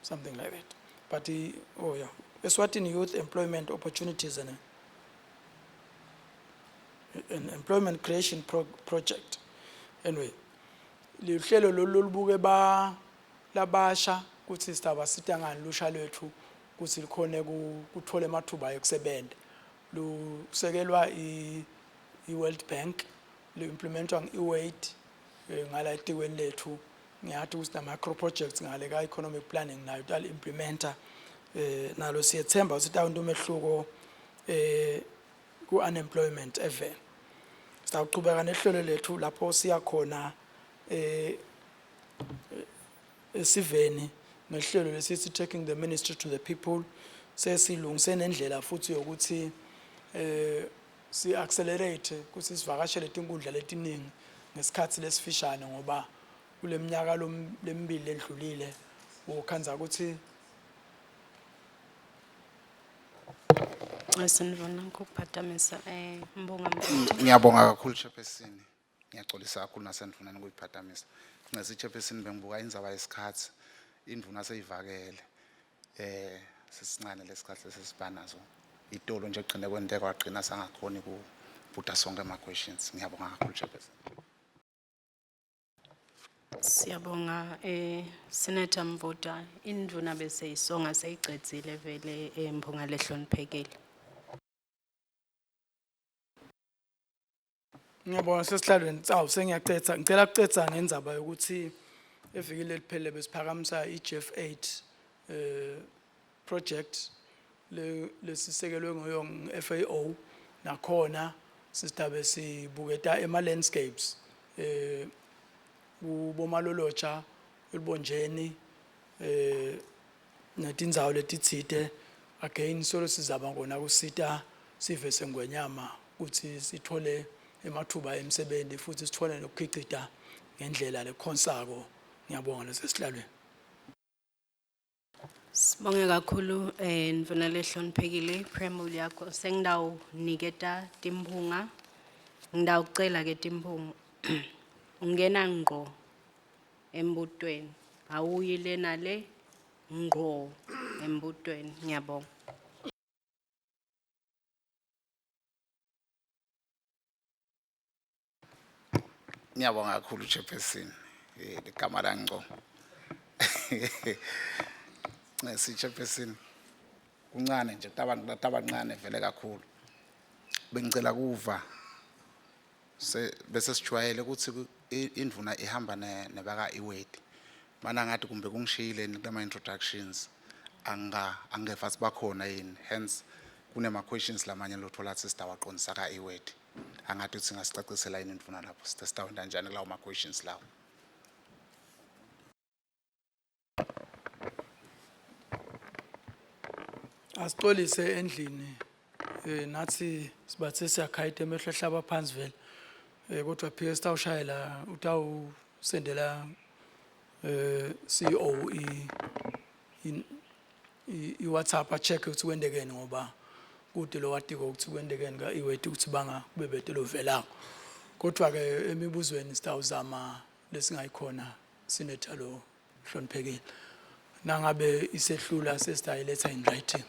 [SPEAKER 3] something like that. But Eswatini Youth Employment Opportunities and an Employment Creation Project. Anyway, lihlelo lolubuke labasha kuthi sitaba sitangani lusha lwethu kuthi likhone kuthola amathuba yokusebenza. Lusekelwa i-World Bank, lu-implementwa nge-EWAIT ngala etikweni lethu. Ngiyathi ukuthi ama-macro projects ngale ka-economic planning nayo tali-implementa nalo siyethemba ukuthi tawunto umehluko ku-unemployment event. Sitawuqhubeka nehlelo lethu lapho siya khona esiveni nehlelo lesithi taking the ministry to the people. Sesilungise nendlela futhi yokuthi si accelerate kuthi sivakashele inkundla letiningi ngesikhathi lesifishane ngoba kuleminyaka lemibili endlulile ukhanza ukuthi
[SPEAKER 2] Sanibona ngokuphatamisa Mbonga.
[SPEAKER 5] Ngiyabonga kakhulu Chairperson. Ngiyaxolisa kakhulu nasendvuneni ukuyiphatamisa. Ngesi Chairperson bengibuka indzaba yesikhathi indvuna seyivakele sesincane lesikhathi lesibanazo itolo nje egcine kwenteka wagcina sangakhoni kubuta sonke ama questions. Ngiyabonga kakhulu Chairperson.
[SPEAKER 2] Siyabonga Senator Mvota, indvuna bese isonga seyigcedzile vele Mbonga lehloniphekile.
[SPEAKER 3] ngiyabona sesihlalweni sengiyacetha ngicela ukucetha ngendzaba yokuthi evikile liphele besiphakamisa iGF8 project lesisekelwe FAO nakhona sisitabe sibuketa ema-landscapes kubomalolotsha elibonjeni netindzawo letitsite again solo sizaba ngona kusita sive sengwenyama ukuthi sithole emathuba emsebenzi futhi sithole nokukhicita ngendlela lekhonsako. Ngiyabonga lesihlalweni.
[SPEAKER 2] Sibonge kakhulu ndvuna lehloniphekile preamble yakho sengidawu niketa timphunga ngidawucela ke timphunga ungena ngqo embutweni awuyile nale ngqo embutweni. Ngiyabonga.
[SPEAKER 5] Ngiyabonga kakhulu Chairperson. Ligama langco. Ngesi Chairperson kuncane nje tabancane vele kakhulu. Bengicela kuva bese sijwayele ukuthi indvuna ihamba nebaka iWAIT. Mana ngathi kumbe kungishiyile kuma introductions angeva sibakhona yini. Hence kunema questions lamanye lothola sister waqondisa ka iWAIT. Angathi uthi ngasicacisela yini indvuna lapho sitawenda kanjani lawo ma questions lawo.
[SPEAKER 3] Asixolise endlini nathi sibathe siyakhayita emehlo hlaba phansi vele kodwa phike sitawushayela utawusendela CEO i WhatsApp a check ukuthi kwendekeni ngoba kude lo watiko ukuthi kwendekeni ka iWAIT ukuthi banga kubebete lo velako. Kodwa ke emibuzweni sitawuzama lesingayikhona Senator lo hloniphekile nangabe isehlula sesitayiletha in writing.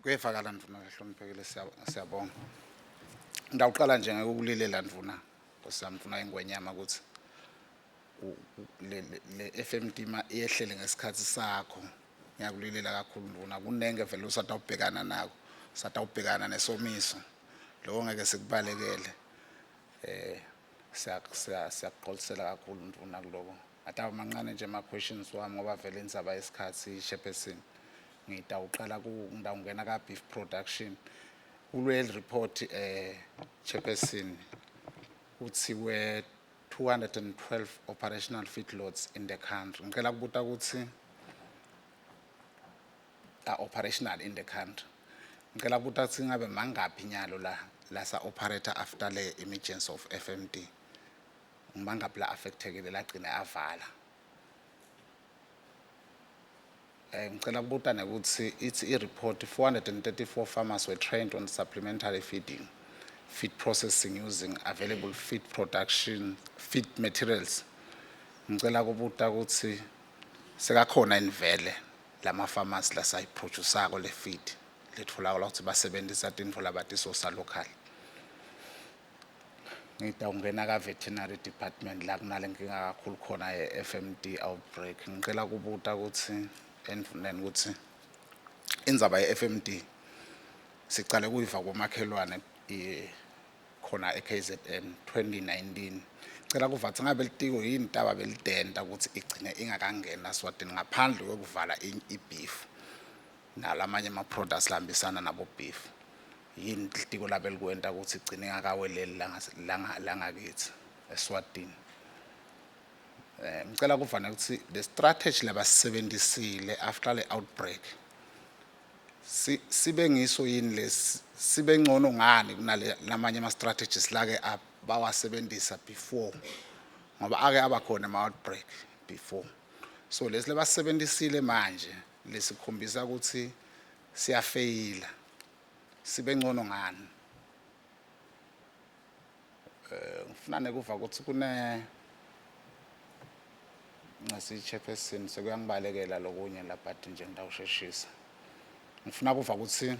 [SPEAKER 5] Kuyevakala ndvuna lehloniphekile siyabonga. Ngidawuqala nje ngokulilela ndvuna kosamfuna ingwenyama ukuthi le FMD iyehlele ngesikhathi sakho. Ngiyakulilela kakhulu ndvuna kunenge vele usatawubhekana nako satawubhekana nesomiso lokho ngeke sikubalekele. Siyaxolisela kakhulu ndvuna kuloko. Ataba mancane nje ama questions wami ngoba vele indzaba yesikhathi Chairperson. Ngidawuqala ngidawungena ka beef production kulwe report Chairperson uthi we 212 operational feedlots in the country. Ngicela kubuta ukuthi operational in the country. Ngicela kubuta ukuthi ngabe mangaphi nyalo la lasa operator after le emergency of FMD ngibangapla affectekile lagcina avala. Ngicela kubuta ukuthi ithi i-report 434 farmers were trained on supplementary feeding, feed processing using available feed production, feed materials. Ngicela kubuta ukuthi sekakhona invele lama farmers la sayiproduceako le feed letfolakala ukuthi basebenzisa tintfo labatisosa local. Ngitawungena ka veterinary department la kunalenkinga kakhulu khona ye-FMD outbreak. Ngicela kubuta ukuthi endvuneni ukuthi indzaba ye-FMD sicale kuyiva komakhelwane khona e-KZN 2019. Ngicela kuva ukuthi ngabe litiko yini taba belidenda ukuthi igcine ingakangena Swatini ngaphandle kokuvala i-beef nalamanye ama-products lahambisana nabo beef. Yini litiko labe likwenta ukuthi igcine ingakaweleli langakithi eSwatini. Ngicela kuvana ukuthi the strategy labasebenzisile after the outbreak sibe ngiso yini sibe ngcono ngani kunale lamanye ama strategies lake abawasebenzisa before ngoba ake abakhona ama outbreak before. So lesi labasebenzisile manje lesikhombisa ukuthi siyafeyila sibe ngcono ngani. Ngifuna nekuva ukuthi kune ngasi-chairperson sekuyangibalekela lokunye lapha nje ngidawusheshisa. Ngifuna kuva ukuthi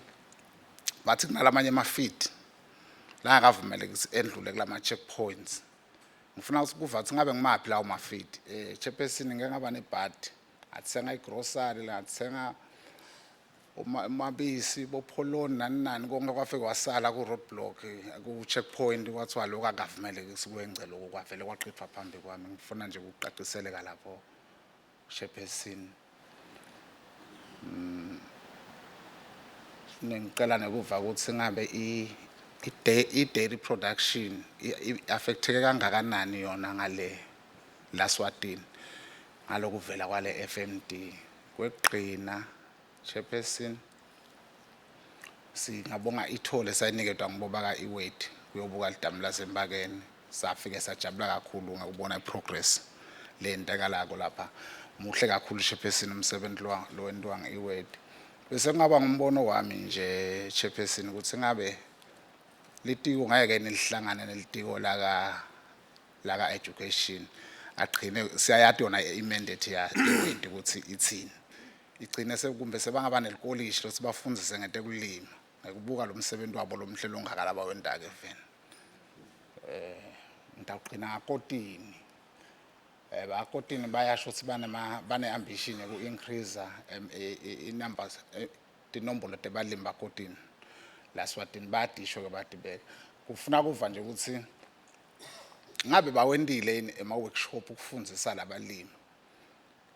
[SPEAKER 5] bathi kunalamanye ama-feed la akavumeleki ukuthi endlule kulama checkpoints. Ngifuna kuva ukuthi ngabe ngimaphi lawo ma-feed. Chairperson ngeke ngaba nebhadi athenga igrocery la athenga umabisi bopholoni nani konke kwafike wasala ku roadblock ku checkpoint kwathiwa lokho akavumeleki sikwenze lokho kwavele kwaqithwa phambi kwami. Ngifuna nje ukuqaqiseleka lapho Chairperson. Ngicela nekuva ukuthi ngabe i-dairy production affecteke kangakanani yona ngale la Swatini ngalokuvela kwale FMD kweqina. Chairperson singabonga ithole sayiniketwa ngibobaka iweight kuyobuka lidamu laseMbakeni safike sajabula kakhulu ngokubona iprogress lentekalako lapha. Muhle kakhulu Chairperson umsebenzi lo wentwa ngiweight. Bese kungaba ngumbono wami nje Chairperson ukuthi ngabe litiko ngeke nilihlangane nelitiko laka education aqhine siyayati yona i-mandate ya iweight ukuthi ithini. Igcine sekumbe sebangaba nelikolishi lokuthi bafundise ngetekulima ngikubuka lo msebenzi wabo lomhle longakala bawenda ke vena. Ngitaqina ngakotini. Bakotini bayasho ukuthi bane ambition yoku increase i-numbers tinombolo tebalimi bakotini la Swatini badisho ke badibeka. Kufuna kuva nje ukuthi ngabe bawendile ema workshop ukufundisa labalimi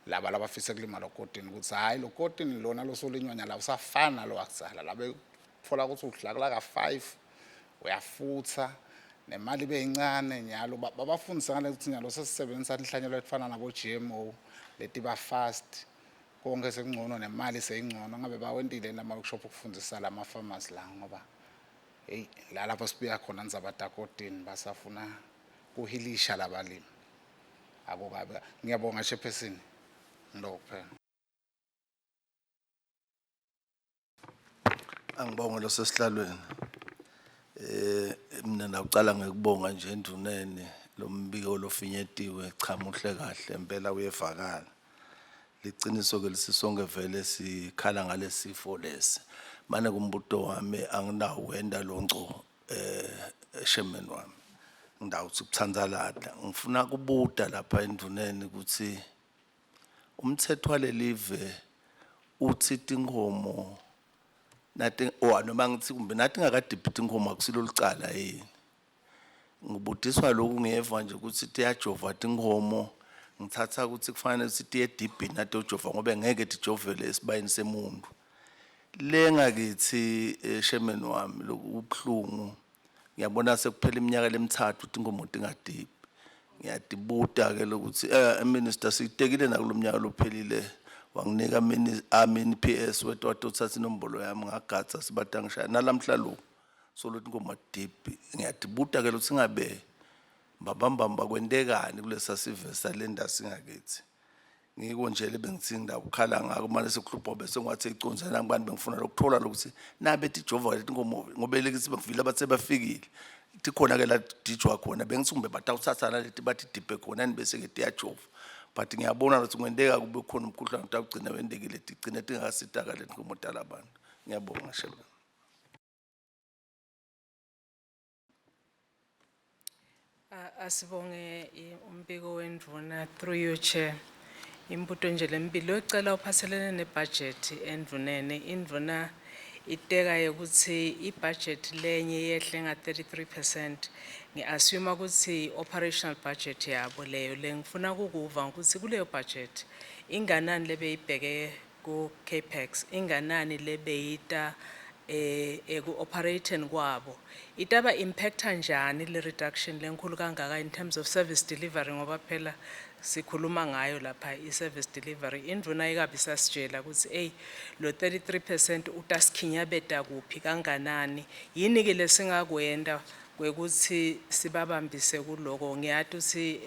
[SPEAKER 5] laba labafisa kulima lokotini ukuthi hayi lokotini lona losolinywana la usafana lo wakutsala labe kutfola ukuthi udlakula ka5 uyafutha nemali beyincane nyalo babafundisa ngale ukuthi nyalo sesisebenzisa inhlanyelo efana nabo GMO leti ba fast konke sekungcono nemali seyingcono. Ngabe bawendile nama workshop ukufundisa lama farmers la ngoba hey la lapho sibuya khona ndzabata kotini basafuna kuhilisha labalimi akukabe. Ngiyabonga Chairperson.
[SPEAKER 6] Angibonge lo sesihlalweni. Mina nawucala ngekubonga nje enduneni lo mbiko lofinyetiwe cha muhle kahle impela uyevakala. Liciniso ke lisisonke vele sikhala ngalesifo lesi. Mane kumbuto wami anginawo wenda lonco chairman wami. Ngidawuthi ukuthandalada. Ngifuna kubuta lapha enduneni ukuthi umthetho walelive uthi tinkomo nathi noma ngithi kumbe nathi ngakadibhiti inkomo akusilo licala yini. Ngibudiswa lokhu ngiyeva nje ukuthi tiyajova tinkomo ngithatha ukuthi kufanele sithi edibhini nathi ojova ngoba ngeke tijovele esibayini semuntu. Lengakithi chairman wami lokubhlungu ngiyabona sekuphela iminyaka lemithathu tinkomo tingadibhi. Ngiyadibuta ke lokuthi minister sitekile nakulomnyaka lophelile wanginika amini PS wethu wathatha inombolo yami ngagatsa sibatangishaya nalamhla lo so lothi ngoma deep ngiyadibuta ke lothi singabe mbambamba kwendekani kulesa sive salenda singakithi ngiko nje lebengithi ngidawukhala ngako manje sekuhlupho bese ngathi icunze nangibani bengifuna lokuthola lokuthi nabe tijova lethi ngoba lekithi bengivile abathe bafikile tikhona ke la dijwa khona bengithi kumbe batawuthatha naleti bathi dipe khona bese ke tiyajova but ngiyabona ukuthi kwendeka kube khona umkhuhlane utawugcina wendekile tigcina tingakasitaka lethi ngomotala abantu ngiyabonga sheba.
[SPEAKER 7] Asibonge umbiko wendvuna through you chair. Imbuto nje lempilo yocela uphathelene nebudget endvunene indvuna iteka ukuthi ibudget lenye yehle nga 33%. Ngiassume ukuthi operational budget yabo leyo lengifuna ukukuva ukuthi kuleyo budget inganani lebeyibheke ku capex inganani lebeyita operate kwabo itaba impacta njani le reduction lenkulu kangaka in terms of service delivery ngoba phela sikhuluma ngayo lapha i-service delivery indvuna ikabi sasitshela ukuthi lo 33% utasikhinyabeta kuphi kanganani yini ke lesingakwenda kwekuthi sibabambise kuloko ngiyathi ukuthi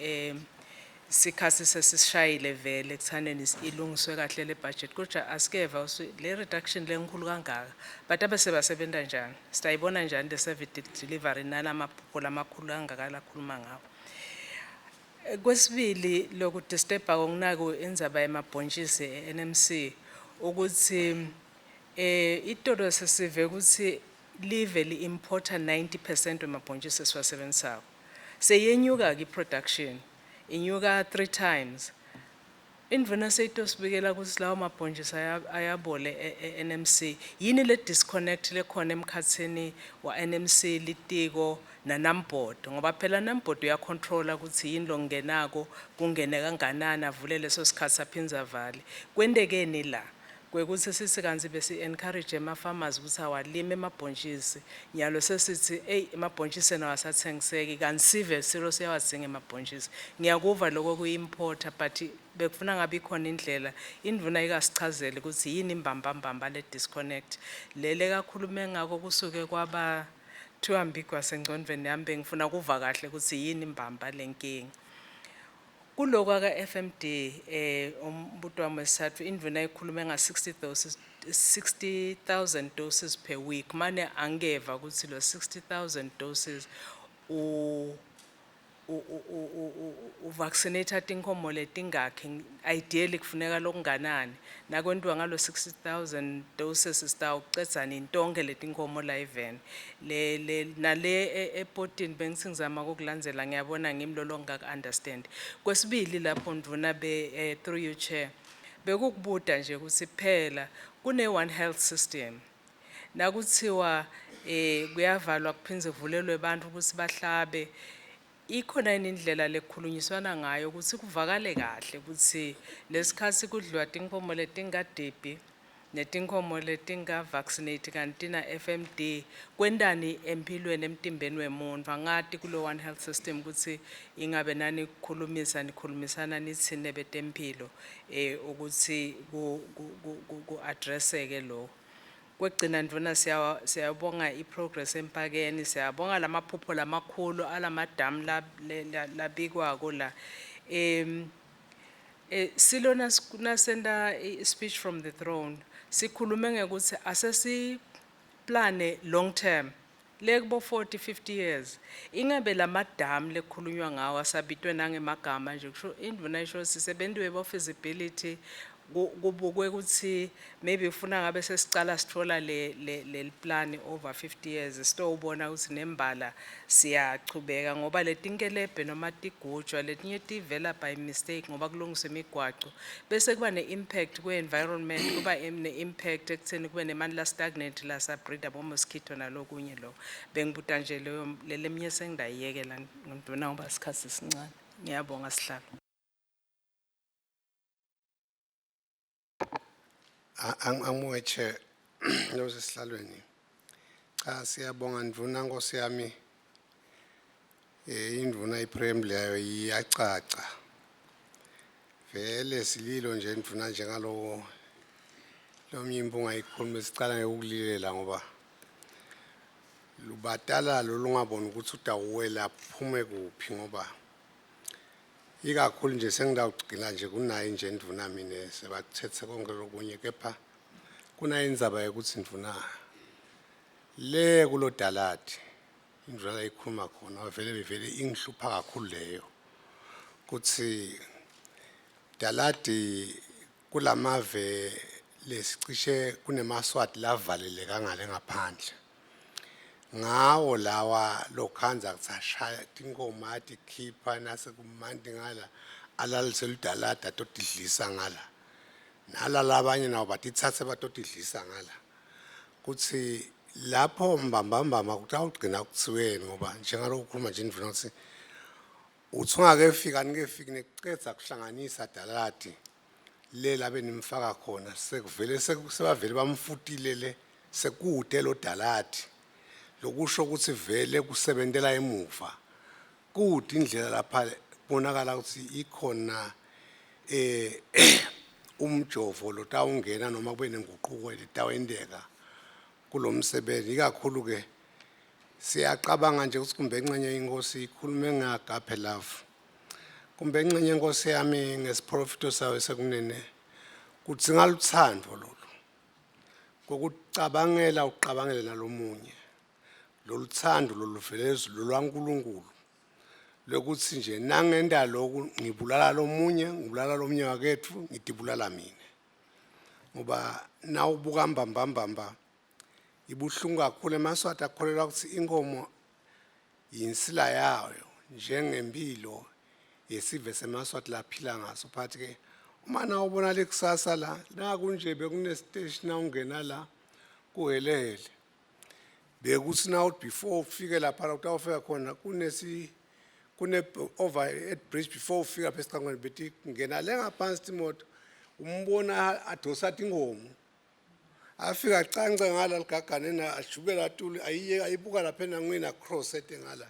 [SPEAKER 7] sikhasi sesishayile vele ekuthaneni ilungiswe kahle le budget kodwa asikeva le reduction lenkulu kangaka but abasebasebenta njani sitayibona njani le service delivery nalamaphupho lamakhulu kangaka lakhuluma ngawo. Kwesibili loku disturba ngokunako indzaba yemabhontshisi NMC ukuthi itolo sesive ukuthi live li importa 90% wemabhontshisi esiwasebenzisako seyenyuka ki production inyuka 3 times indvuna seyitosibikela ukuthi lawo mabhontshisi ayabole NMC yini le disconnect lekhona emkhatsini wa NMC litiko nanambodo ngoba phela nambodo uyacontrola ukuthi yini longenako kungene kanganani avule leso sikhathi aphinza vale kwendekeni la kwekuthi sithi kanzi bese encourage ama-farmers ukuthi awalime emabhontshisi nyalo sesithi emabhontshisi nawo asathengiseki kanti sive silo siyawadzinga emabhontshisi ngiyakuva lokho kuyi-importer but bekufuna ngabe ikhona indlela indvuna ikasichazele ukuthi yini imbambambamba le disconnect lele kakhulume ngako kusuke kwaba thuambigwa sengcondvweni yami bengifuna kuva kahle ukuthi yini imbamba lenkinga kuloko ka FMD umbuto wami wesithathu indvuna ikhulume nga 60,000 doses per week manje angeva ukuthi lo 60,000 doses vaccinate tinkomo letingakhi ideally kufuneka lokunganani nakwentiwa ngalo 60,000 doses sitawucedza nintonke letinkomo la even le nale epotini bengithi ngizama ukulandzela ngiyabona ngimlolo ngaka understand kwesibili lapho ndvuna be through you chair bekukubuda nje ukuthi phela kune one health system nakuthiwa kuyavalwa kuphinze kuvulelwe abantu ukuthi bahlabe ikhona indlela lekhulunyiswana ngayo ukuthi kuvakale kahle ukuthi lesikhathi kudliwa tinkomo letingadibhi netinkomo letinga vaccinate kanti na FMD kwendani empilweni emtimbeni wemuntu angati kulo one health system ukuthi ingabe nani nikhulumisana nithine betempilo ukuthi ku addresseke lo kwegcina ndvuna siyabonga iprogress empakeni siyabonga lamaphupho lamakhulu alamadam labikwako la silona nasenda speech from the throne sikhulume ngekuthi asesi plane long term lekubo 40-50 years ingabe lamadam lekhulunywa ngawo asabitwe nangemagama nje kusho indvuna isho sisebentiwe bo feasibility kubukwe ukuthi maybe ufuna ngabe sesicala sithola le plan over 50 years sitobona ukuthi nembala siyachubeka ngoba letinkelebhe noma tigujwa letinye tivela by mistake ngoba kulungiswa imigwaco bese kuba ne-impact kwe-environment kuba ne-impact ekutheni kube nemani la stagnant la sabreed abo mosquito nalokunye lo bengibuta nje leminye sengidayiyekela ngiduna ngoba isikhathi sincane ngiyabonga sihlalo.
[SPEAKER 8] Angmuche lo sesihlalweni cha siyabonga ndvuna Nkosi yami indvuna ipreambule yayo iyacaca vele sililo nje ndvuna njengalo lo myimpunga ikhuluma sicala ngekulilela ngoba lubatala lolungaboni ukuthi utawuwela phume kuphi ngoba ikakhulu nje sengidawugcina nje kunayo nje indvuna mina sebathethe konke lokunye kepha kunayo indzaba yokuthi indvuna le kulodalati indvuna la ikhuluma khona vele ingihlupha kakhulu leyo kuthi dalati kulamave lesicishe kunemaswati lavaleleka ngale ngaphandle ngawo lawa lokhanza kuthashaya tinkoma athi khipha nase kumandi ngala alalise ludalati atotidlisa ngala nalala abanye nawo batithathe batotidlisa ngala kuthi lapho mbambambamba kutawugcina kuthiweni ngoba njengaloku ukhuluma nje indvuna ukuthi uthi ungakefika ningefiki nekucedza kuhlanganisa dalati le labe nimfaka khona sekuvele sebavele bamfutile le sekude lo dalati lokusho ukuthi vele kusebentela emuva kude indlela lapha kubonakala ukuthi ikhona umjovo lo tawungena noma kube nenguquko letawendeka kulomsebenzi ikakhulu ke siyacabanga nje ukuthi kumbe encenye inkosi ikhulume ngagaphe love kumbe encenye inkosi yami ngesiprofito sayo sekunene kuthi ngaluthando lolu kokucabangela uqabangele nalomunye loluthando loluvelezwe lolwaNkulunkulu lokuthi nje nangenda lokhu ngibulala lomunye ngibulala lomunye wakethu ngidibulala mina ngoba nawubuka mbambambamba ibuhlungu kakhulu emaswati akholelwa ukuthi inkomo yinsila yayo njengempilo yesive semaswati laphila ngaso phathi ke uma nawubona lekusasa la nakunje bekunestation nawungena la kuhelele bekuthi now before ufike lapha utawufika khona kune overhead bridge before ufika phe siqangweni bethi ngena le ngaphansi imoto umbona adosa tingomo afika cance ngala ligagane na ajubela tuli ayibuka lapha enangwini cross etengala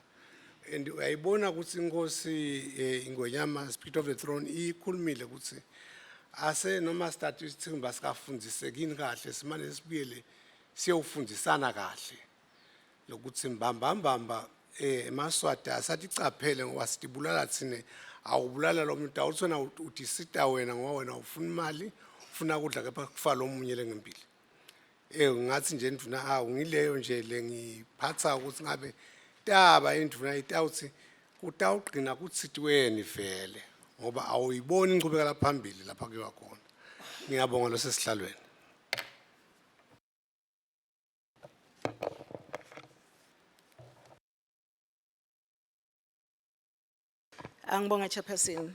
[SPEAKER 8] and uyayibona ukuthi inkosi ingonyama spirit of the throne ikhulumile ukuthi ase noma statistics basikafundisekini kahle simane sibuyele siyofundisana kahle lokuthi mbambambamba emaswati asaticaphele ngoba sitibulala thine awubulala lo muntu awuthona utisita wena ngoba wena ufuna imali ufuna kudla kepha kufa lo munye lengempilo ngathi nje indvuna ngileyo nje lengiphatha ukuthi ngabe taba indvuna itawuthi kutawugcina kuthitweni vele ngoba awuyiboni incubekela phambili lapha kuyiwa khona ngiyabonga losesihlalweni
[SPEAKER 1] Angibonga chairperson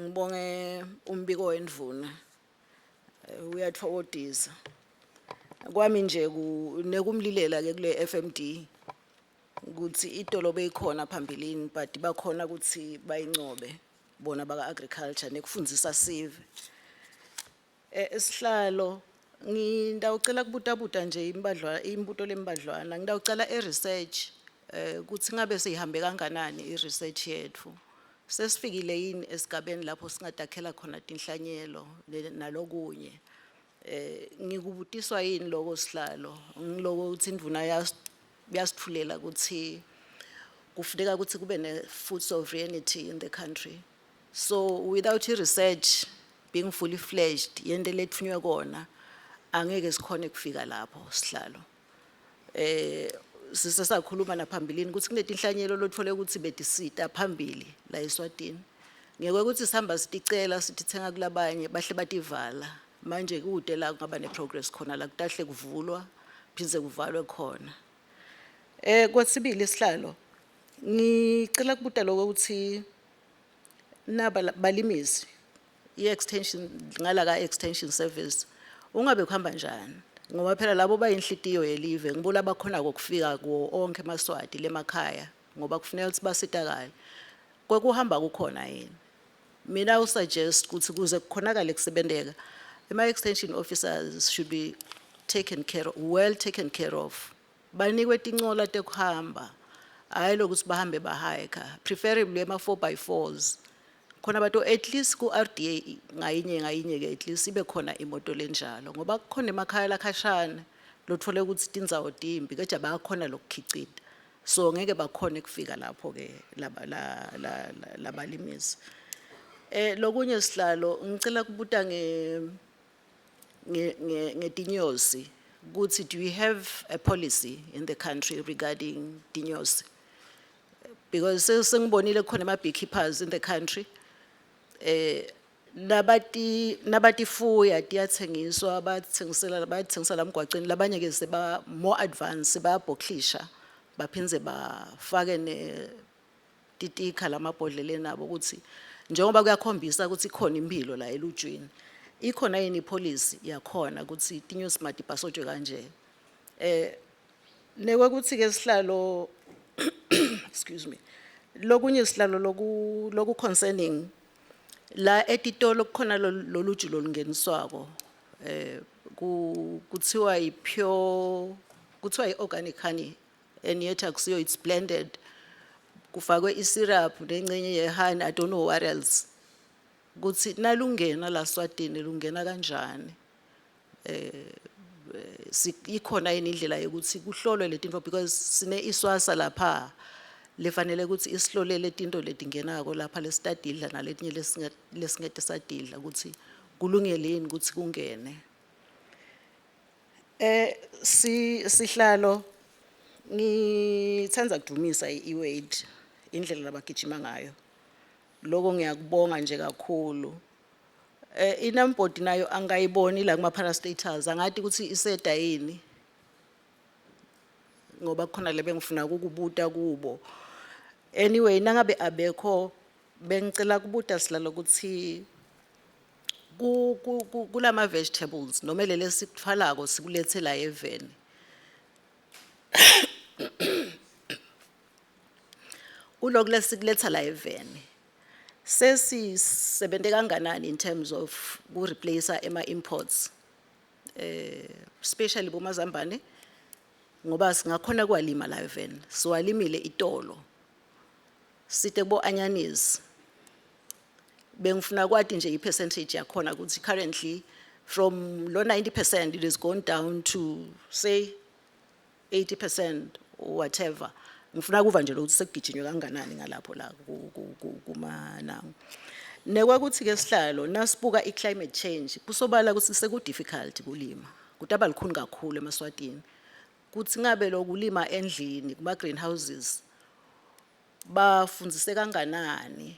[SPEAKER 1] ngibonge umbiko wendvuna uyathokodisa kwami nje nekumlilela ke kule FMD ukuthi itolo beyikhona phambilini but bakhona ukuthi bayincobe bona baka agriculture nekufundzisa sive esihlalo ngindawucela kubutabuta nje imbuto lembadlwana ngindawucela research ukuthi ngabe sihambe kanganani research yethu sesifikile yini esigabeni lapho singadakhela khona tinhlanyelo nalokunye ngikubutiswa yini lokho sihlalo ngiloko ukuthi indvuna yasithulela ukuthi kufuneka ukuthi kube ne food sovereignty in the country so without research being fully fledged yente lethunywe kona angeke sikhone kufika lapho sihlalo sisakhuluma naphambilini ukuthi kunetinhlanyelo lothole ukuthi betisita phambili la eSwatini ngeke ukuthi sihamba siticela sitithenga kulabanye bahle bativala manje kude la kungaba neprogress khona la kutahle kuvulwa phindze kuvalwe khona kwesibili sihlalo ngicela kubuta lokho ukuthi balimisi i-extension ngala ka extension service ungabe kuhamba njani ngoba phela labo bayinhlitiyo yelive ngibula bakhona kokufika kuwo onke emaswati lemakhaya ngoba kufanele ukuthi basitakale kwekuhamba kukhona yini mina usuggest ukuthi kuze kukhonakale kusebenzeka ama-extension officers should be well taken care of banikwe tincola tekuhamba hayi lokuthi bahambe bahayika preferably ema-4x4s khona bato at least ku-RDA ngayinye ke at least ibe khona imoto lenjalo ngoba kukhona emakhaya lakhashana lothole ukuthi tindzawo timbi kodwa bayakhona lokukhicita so ngeke bakhone kufika lapho ke labalimisi. Lokunye sihlalo ngicela kubuta ngetinyosi ukuthi do we have a policy in the country regarding tinyosi? Because sengibonile khona ama beekeepers in the country nabatifuya tiyathengiswa bayathengisela emgwaqeni labanye ke seba more advanced bayabhoklisha baphindze bafake ne titika lamabhodleleni abo ukuthi njengoba kuyakhombisa ukuthi ikhona impilo la elujwini ikhona yini policy yakhona ukuthi tinyosi matipasotshwe kanje. Nekwekuthi ke sihlalo excuse me lokunye sihlalo loku concerning la etitolo kukhona loluju lolungeniswako kuthiwa i-pure kuthiwa i-organic honey and yet akusiyo it's blended kufakwe i-syrup nencenye ye-honey I don't know what else kuthi nalungena la Swatini lungena kanjani ikhona yini indlela yokuthi kuhlolwe letinto because sine iswasa lapha lefanele ukuthi isihlolele izinto letingenako lapha lesitadidla naletinye lesingete sadidla ukuthi kulungele yini ukuthi kungene. Sihlalo ngithanda ukudumisa iWade indlela labagijima ngayo lokho ngiyakubonga nje kakhulu. Inampoti nayo angayiboni la kuma parastatals angathi ukuthi iseda yini ngoba khona lebe ngifuna ukubuta kubo. Anyway nangabe abekho bengicela kubuta sihlalo ukuthi kulama vegetables noma lele sikufalako sikulethe la eveni kuloko lesikuletha la eveni sesisebenze kanganani in terms of ku replace ema imports especially bomazambane ngoba singakhona kwalima la eveni siwalimile itolo site bo anyanisi bengifuna kwathi nje ipercentage yakhona ukuthi currently from lo 90% it has gone down to say 80% or whatever ngifuna kuva nje ukuthi sekugijinywe kanganani ngalapho la kumanango. Nekwakuthi ke sihlalo nasibuka iclimate change kusobala ukuthi seku difficult kulima kutaba likhulu kakhulu eMaswatini kuthi ngabe lokulima endlini kuma greenhouses bafundise kanganani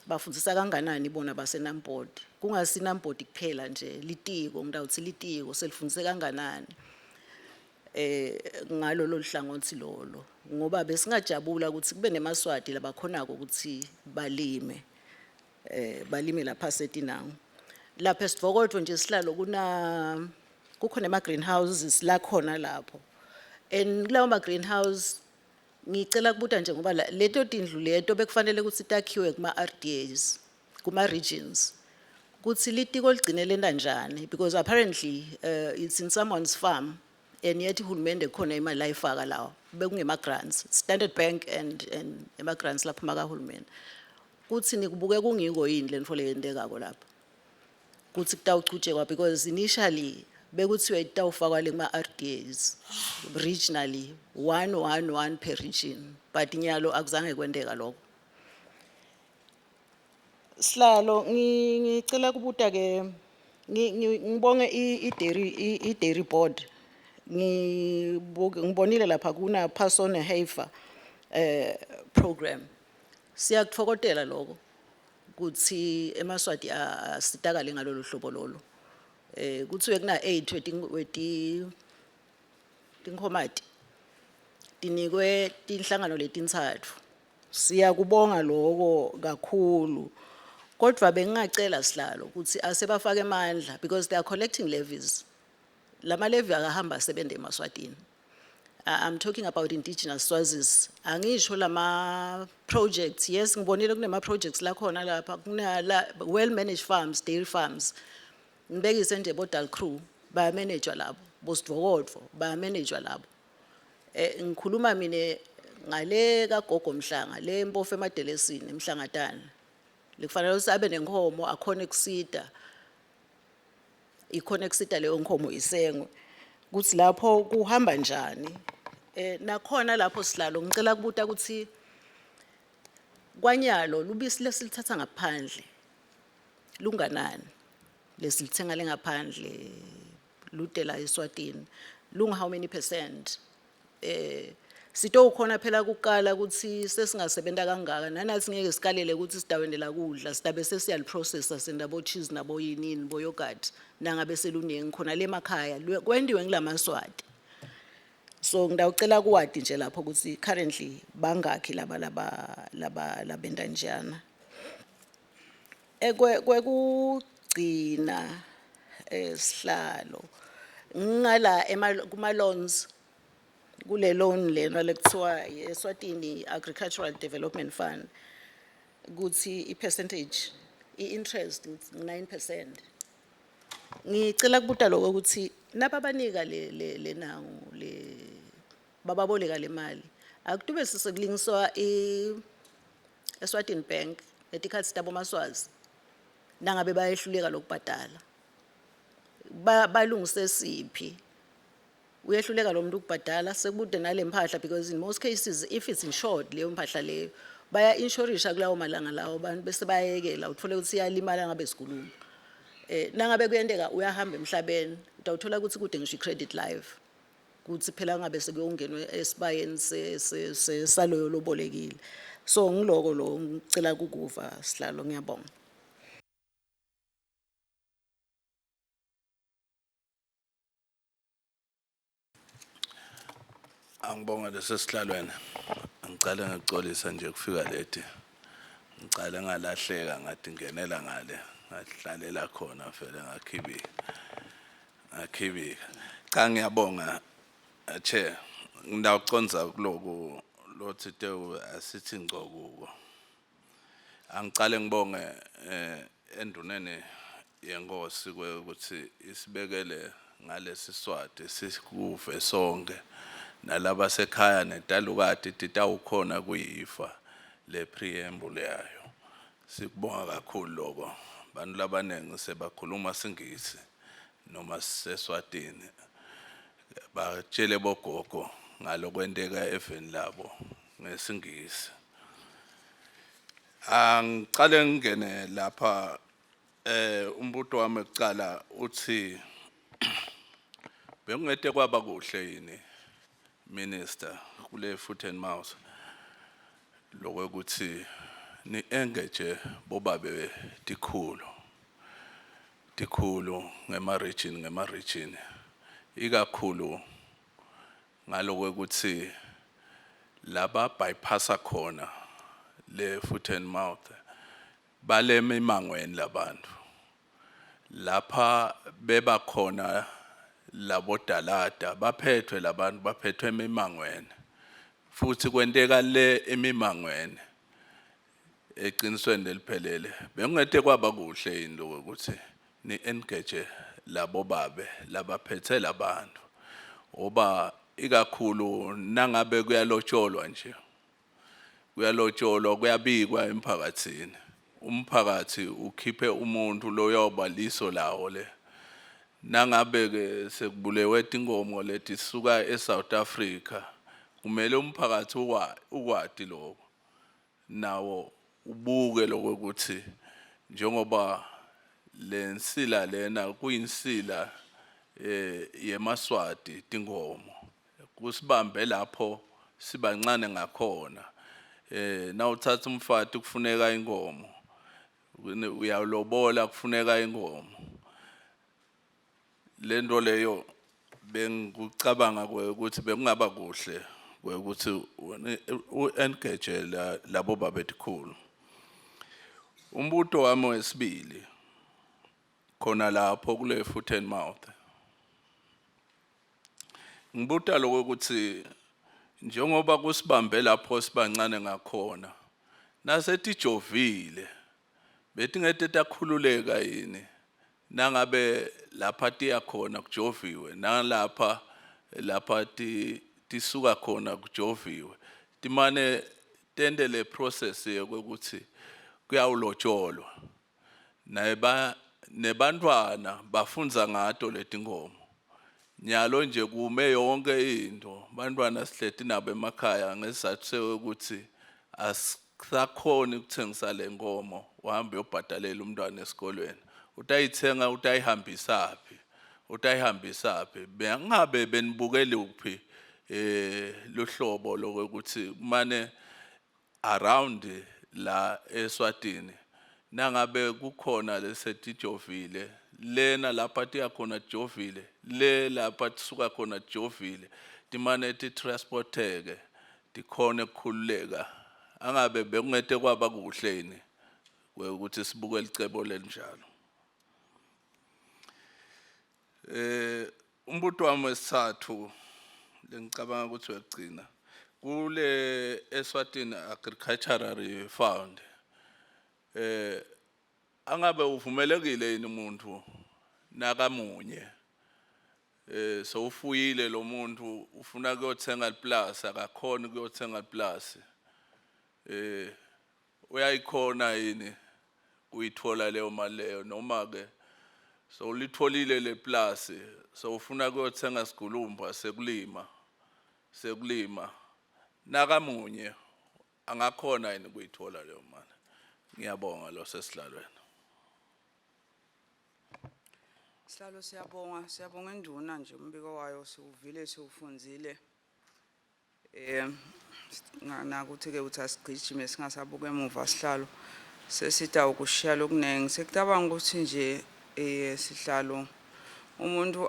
[SPEAKER 1] bafundisa kanganani bona baseNampoti kungasinampoti kuphela nje litiko ngidawuthi litiko selifundise kanganani ngalo lohlangothi lolo ngoba besingajabula ukuthi kube nemaswati labakhonako ukuthi balime balime lapha seTinango lapha esivokodvo nje sihlalo kukhona ama greenhouses la khona lapho and kulawo ma greenhouse ngicela kubuta nje ngoba leto tindlu leto bekufanele ukuthi takhiwe kuma RDAs kuma regions kuthi litiko ligcinele kanjani because apparently it's in someone's farm and yet uhulumende khona imali la ifaka lawo bekungema grants Standard Bank and ema grants lapha makahulumende kuthi nikubuke kungiko yini lento leyendekako lapha kuthi kutawuchutshekwa because initially bekuthiwe itawufakwa le ma RDAs regionally 111 per region but nyalo akuzange kwendeka lokho. Sihlalo ngicela kubuta ke ngibonge i-dairy board ngibonile lapha kuna Person Heifer program siyakufokotela lokho kuthi eMaswati asitakale ngalolu hlobo lolo kuthiwe kuna 8 tinkhomati tinikwe tinhlangano letintsatfu siyakubonga lokho kakhulu kodwa bengingacela sihlalo ukuthi asebafake amandla because they are collecting levies lama levy akahamba sebenze eMaswatini. I'm talking about indigenous Swazis angisho lama projects yes ngibonile kunema projects la khona lapha kuna well managed farms dairy farms ngibekise nje bodal crew ba manager labo bosivokodvo ba manager labo ngikhuluma mine ngale kaGogo Mhlanga le mpofu emadelesini emhlangatana lekufanele ukuthi abe nenkomo akhona ukusida ikhona ukusida leyo nkomo isengwe ukuthi lapho kuhamba njani. Nakhona lapho sihlalo ngicela kubuta ukuthi kwanyalo lubisi lesilithatha ngaphandle lunganani lesilithenga lengaphandle lude la eSwatini lunga how many percent sito ukhona phela ukukala ukuthi sesingasebenta kangaka nanathi ngeke sikalele ukuthi sidaweni la kudla sidabe sesiyaliprocessa sendabo cheese nabo yinini bo yogurt nangabe seluningi khona lemakhaya kwendiwe ngilamaSwati. So ngidawucela kuwadi nje lapho ukuthi currently bangakhi labenta njana. Kwekugcina sihlalo ngala kuma loans kule loan lena lekuthiwa eSwatini Agricultural Development Fund ukuthi ipercentage interest 9%. Ngicela kubuta lokho ukuthi nababanika le nangu le bababoleka le mali akutube sisekulingiswa eSwatini Bank etikhathi tabo maswazi nangabe bayehluleka lokubhadala balungise siphi uyehluleka lo muntu ukubhadala sekubude nale mpahla because in most cases if it's insured leyo mpahla leyo baya insurisha kulawo malanga lawo abantu bese bayekela uthole ukuthi iyalimala ngabe sikhuluma. Nangabe kuyendeka uyahamba emhlabeni utawuthola ukuthi kude ngisho credit life kuthi phela ngabe sekuyongenwe esibayeni saloyo lobolekile. So ngiloko lo ngicela ukukuva sihlalo ngiyabonga.
[SPEAKER 6] Angibonga lesihlalweni. Ngicela ngixolisa nje kufika late. Ngicela ngalahleka ngathi ngenela ngale ngahlalela khona vele ngakhibika. Cha ngiyabonga Chair. Ngidawuconza kuloko lothi Tewu asithi ngcokuko. Angicela ngibonge enduneni yenkosi ukuthi isibekele ngalesi Swati sikuve sonke. Nalaba sekhaya netalukati titawukhona kuyifa le preamble yayo sikubonga kakhulu lokho bantu labanengi sebakhuluma singisi noma seswatini batshele bogogo ngalokwenteka eveni labo ngesingisi. Angicale ngene lapha umbuto wami ekucala uthi bekungete kwaba kuhle yini Minister kule foot and mouth lokuthi ni engage bobabe tikhulu ngema region ikakhulu ngalokuthi laba bypassa khona le foot and mouth baleme imangweni labantu lapha beba khona labo dalada baphethwe labantu baphethwe emimangweni futhi kwenteka le emimangweni eqinisweni deliphelele bekungete kwaba kuhle yini lokho ukuthi ni engage labo babe labaphethe labantu oba ikakhulu nangabe kuyalotsholwa nje kuyalotsholwa kuyabikwa emphakathini umphakathi ukhiphe umuntu loyoba liso lawo le nangabe ke sekubulewe inkomo leti suka eSouth Africa kumele umphakathi ukwati lokho nawo ubuke lokho ukuthi njengoba lensila lena kuyinsila yemaswati tinkomo kusibambe lapho sibancane ngakhona nawuthatha umfati kufuneka inkomo uyalobola kufuneka inkomo lento leyo bengicabanga ukuthi bekungaba kuhle ukuthi engage labo babetikhulu. Umbuto wami wesibili khona lapho kule foot and mouth ngibuta lokho ukuthi njengoba kusibambe lapho sibancane ngakhona nasetijovile betingete takhululeka yini nangabe lapha tiya khona kujoviwe nalapha tisuka khona kujoviwe timane tendele process yokuthi kuyawulotsholwa nebantwana bafunza ngato letinkomo nyalo nje kume yonke into bantwana sihleti nabo emakhaya ngesizathu sokuthi asisakhona ukuthengisa le nkomo uhambe uyobhadalela umntwana esikolweni utayithenga utayihambisa phi bengabe benibukele uphi lohlobo lokuthi kumane around la eSwatini nangabe kukhona lesitijovile lena lapha tiyakhona jovile le lapha tisuka khona jovile timane titransporteke tikhone ukukhululeka angabe bekungete kwaba kuhleni ukuthi sibuke licebo lenjalo. Umbuto wami wesithathu lengicabanga ukuthi uyagcina kule eSwatini Agricultural Fund angabe uvumelekile yini umuntu nakamunye so ufuyile lo muntu ufuna kuyothenga iplaza akakhona kuyothenga iplaza uyayikhona yini uyithola leyo mali leyo noma ke so ulitholile le plus so ufuna kuyothenga sigulumba sekulima nakamunye angakhona yini kuyithola leyo mali. Ngiyabonga lo sesihlalweni.
[SPEAKER 4] Sihlalo siyabonga induna nje umbiko wayo siuvile siufunzile nakuthi ke uthi asigijime singasabuka emuva sihlalo sesita ukushiya lokunenge sekucabanga ukuthi nje sihlalo umuntu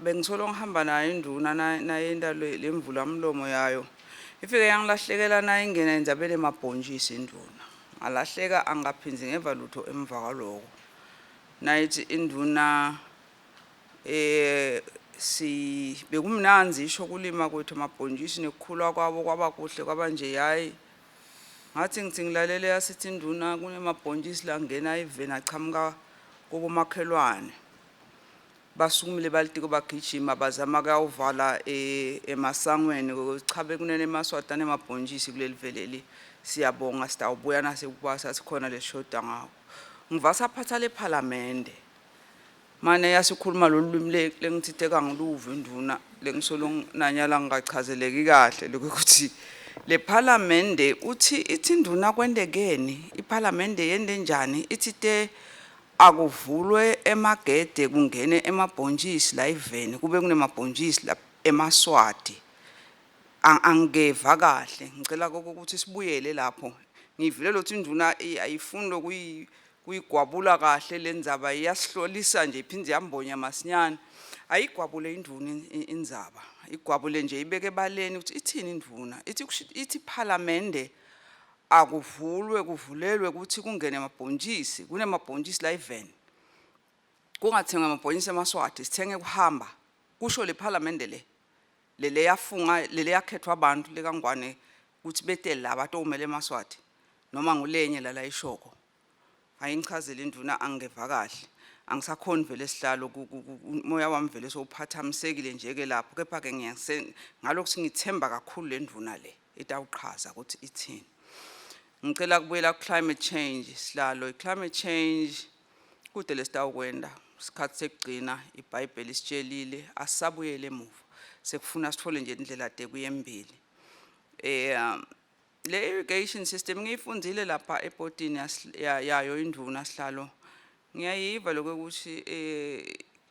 [SPEAKER 4] bengisolo ngihamba naye induna nayenda lemvula umlomo yayo ifike yangilahlekela naye ingena indzabele emabhonjisi induna alahleka angaphinzi ngeva lutho emva kwaloko nayithi induna si bekumnanzi isho kulima kwethu amabhonjisi nekukhula kwabo kwaba kuhle kwaba nje yayi ngathi ngithi ngilalele yasithi induna kunemabhonjisi la ngena even achamuka kokumakhelwane basukumile balitiko bagijima bazama kuyawuvala emasangweni ngochabe kunene emaswatane emabhonjisi kuleli veleli siyabonga sitawubuya nasekukwasa sikhona leshoda ngawo ngivasa phatha le parliament mane yasikhuluma lolwimi lengithitheka ngiluve induna lengisolo nanyala ngichazeleki kahle lokuthi le parliament uthi ithi induna kwendekeni iparliament yende njani ithi akuvulwe emagede kungene emabhonjisi la iveni kube kunemabhonjisi la emaswati angeva kahle ngicela ukuthi sibuyele lapho ngivile lothi induna ayifuni kuyigwabula kahle lendzaba iyasihlolisa nje iphindze yambonya masinyane ayigwabule induna indzaba igwabule nje ibeke baleni ukuthi ithini induna ithi parliament akuvulwe kuvulelwe ukuthi kungene amabhonjisi kunemabhonjisi la iveni kungathenga amabhonjisi emaswati sithenge kuhamba kusho le parliament le yafunga le yakhethwa abantu lekangwane ukuthi betele laba tomele emaswati noma ngulenye la ishoko ayingichazela induna angeva kahle angisakhoni vele esihlalo umoya wami vele sowuphathamisekile nje ke lapho kepha ke ngalokuthi ngithemba kakhulu le nduna le etawuqhaza ukuthi ithini. Ngicela kubuyela climate change sihlalo climate change kude lesitawukwenda isikhathi sekugcina iBhayibheli isitshelile asabuyele emuva sekufuna sithole nje indlela tekuyembili le irrigation system ngiyifundile lapha ebhodini yayo induna sihlalo ngiyayiva lokuthi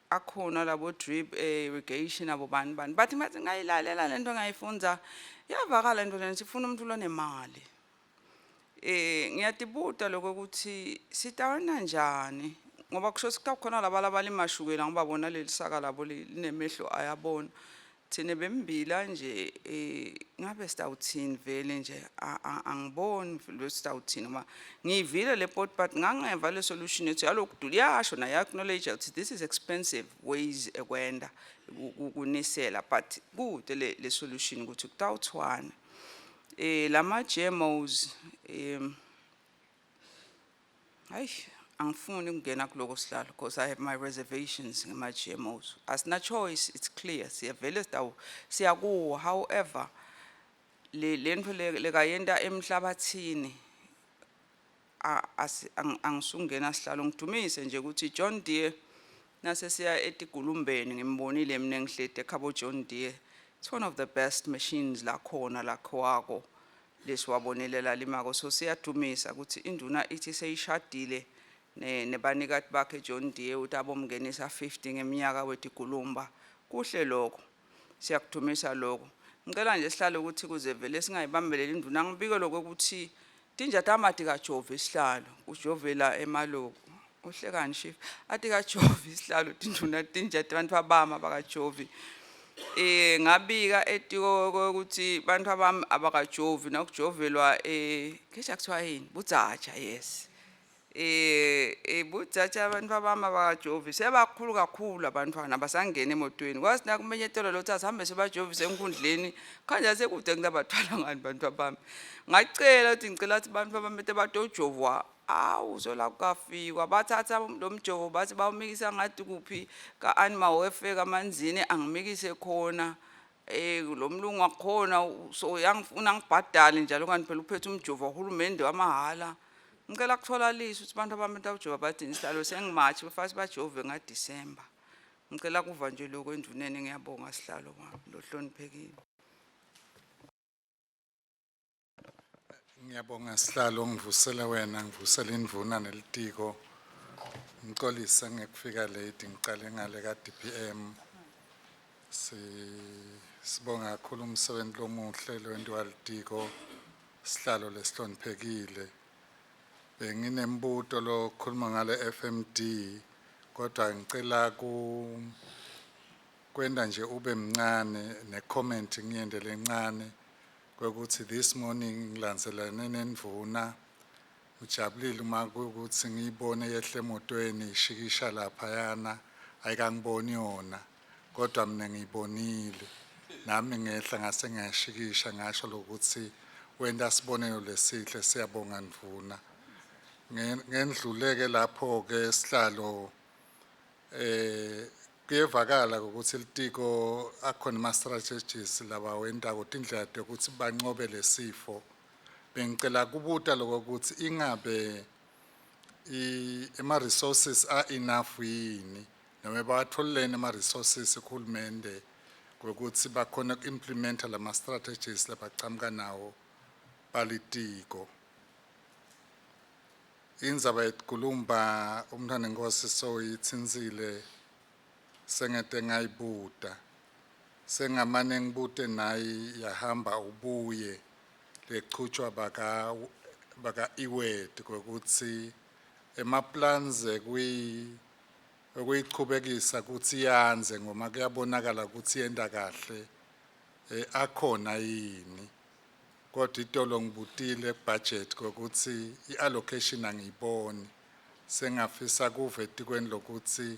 [SPEAKER 4] akhona labo drip irrigation abo bani bathi mathi ngayilalela lento ngayifunza yavakala into lena sifuna umuntu lonemali ngiyatibuta lokuthi sitawona njani ngoba kusho sikukhona labalabali mashukela ngoba bona lelisaka labo linemehlo ayabona thine bembila nje ngabe sitawuthini vele nje angiboni lo sitawuthini uma ngivile le pot but ngangeva le solution ethi yalokudula yasho na acknowledge ukuthi this is expensive ways ekwenda ukunisela but good le solution ukuthi kutawuthwana lama GMOs angifuni ukungena kuloko sihlalo because I have my reservations ngama GMOs asina choice it's clear siyavele siyakuwo however lento lekayenda emhlabathini angisungena sihlalo ngidumise nje ukuthi John Deere nasesiya eTigulumbeni ngimbonile mina ngihlede ekhabo John Deere. It's one of the best machines la khona la khwako lesiwabonelela limako. So siyadumisa ukuthi induna ithi seyishadile nebanikati bakhe John Deere uthi abomngenisa 50 ngeminyaka weTigulumba. Kuhle lokho. Siyakudumisa lokho. Ngicela nje sihlalo ukuthi kuze vele singayibambelela induna ngibike lokho ukuthi tinja tamati ka Jove isihlalo ujovela emaloko. Uhlekani chief athi ka Jove isihlalo tinduna tinja abantu abama baka Jove. Ngabika etiko ukuthi bantu abami abaka Jove nokujovelwa kesha kuthiwa yini Butsatsha yes. Butsatsha abantu abami abaka Jove sebakhulu kakhulu abantwana basangena emotweni kwazi nakumenyetelo lo thatha hambe sebajovise enkundleni khanje sekude nginabathwala ngani bantu abami ngacela ukuthi ngicela ukuthi bantu abamete batojovwa uzola kukafikwa bathatha lo mjovo bathi bawumikisa ngathi kuphi ka animal welfare kaManzini angimikise khona lo mlungu wakhona so yangifuna ngibhadale njalo kanti phela uphethe umjovo uhulumende wamahala ngicela kuthola liso ukuthi bantu abameta ujova bathi isihlalo sengimathi bafasi bajove ngaDisemba ngicela kuva nje lokho enduneni ngiyabonga sihlalo wami lohloniphekile.
[SPEAKER 9] Ngiyabonga sihlalo ngivusela wena ngivusela indvuna nelitiko ngixolisa ngekufika late ngiqale ngale ka DPM sibonga kakhulu umsebenzi lomuhle lowenziwa litiko sihlalo lesihloniphekile benginembuto lokhuluma ngale FMD kodwa ngicela kwenda nje ube mncane necomment ngiyendele encane ukuthi this morning ngilandzelane nendvuna ngijabulile uma ukuthi ngiyibone yehle emotweni ishikisha lapha yana ayikangiboni yona kodwa mina ngiyibonile nami ngehla ngase ngiyashikisha ngasho lokuthi wenda sibonelo lesihle siyabonga ndvuna ngendluleke lapho ke sihlalo kuyevakala ukuthi litiko akhona ama strategies laba wenda ukuthi indlela yokuthi banqobe lesifo bengicela kubuta lokho ukuthi ingabe ama resources are enough yini noma batholene ama resources ekhulumende ukuthi bakhona ukuimplementa lama strategies labaqhamuka nawo balitiko indzaba yeTigulumba umntwana enkosi soyitsinzile sengete ngayibuta sengamane ngibute nayi yahamba ubuye leqhutshwa baka iwed ukuthi emaplans kuyichubekisa ukuthi yanze ngoma kuyabonakala ukuthi yenda kahle akhona yini kodwa itolo ngibutile budget ukuthi iallocation angiyiboni sengafisa kuve etikweni lokuthi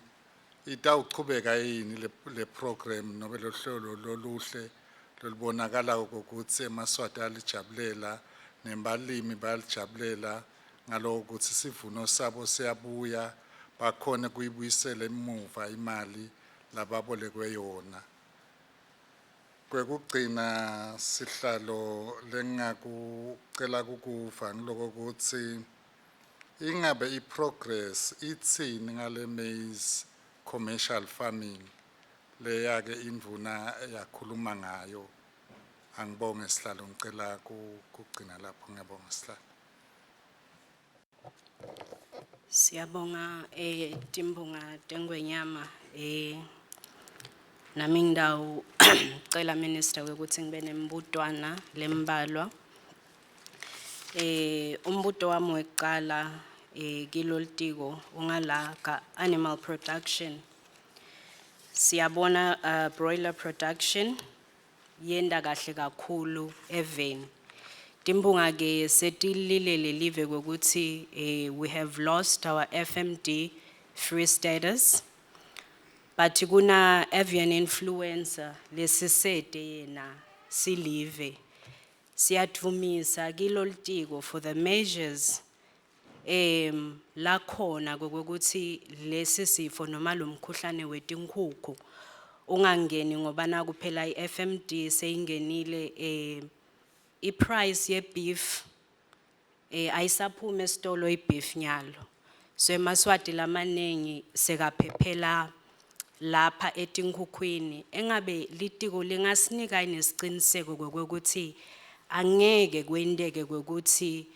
[SPEAKER 9] itawuchubeka yini le program nobe lo hlelo loluhle lolibonakala ukuthi emaswati alijabulela nembalimi balijabulela ngaloko ukuthi sivuno sabo siyabuya bakhona kuyibuyisela emuva imali lababolekwe yona kwekugcina sihlalo lengakucela kukuva ngiloko ukuthi ingabe iprogress itsini ngale maize commercial farming leya ke indvuna yakhuluma ngayo angibonge sihlalo ngicela kugcina lapho ngiyabonga sihlalo.
[SPEAKER 2] Siyabonga Timbunga Tengwenyama nami ngindawo cela minister ukuthi ngibe nembutwana lembalwa umbuto wami weqala kilolitiko ungala ka animal production siyabona broiler production yenda kahle kakhulu even Timbunga ke setililele live ukuthi we have lost our FMD free status but kuna avian influenza lesisete yena silive siyadvumisa kilolitiko for the measures la khona kokuthi lesi sifo noma lo mkhuhlane wetinkhukhu ungangeni ngoba na kuphela iFMD seyingenile iprice ye beef ayisaphume esitolo ibeef nyalo so emaswati lamanengi sekaphephela lapha eTinkukhwini engabe litiko lingasinika nesiciniseko kokuthi angeke kwendeke kokuthi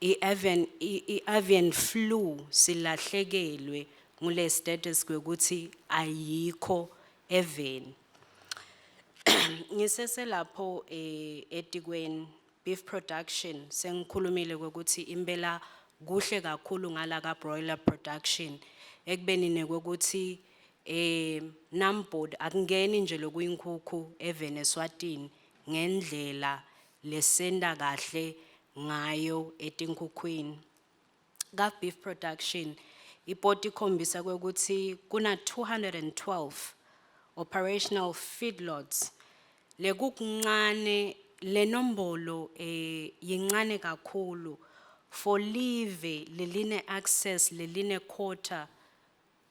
[SPEAKER 2] i-avian flu silahlekelwe ngule status kokuthi ayikho even. Ngisese lapho etikweni beef production sengikhulumile kokuthi impela kuhle kakhulu ngala ka broiler production ekubeni nekokuthi Numbod akungeni nje lokuyinkukhu even eSwatini ngendlela lesenda kahle ngayo eTinkukhwini. Ka beef production ipoti ikhombisa kokuthi kuna 212 operational feedlots. Lekuncane le nombolo yincane kakhulu for live leline access leline quota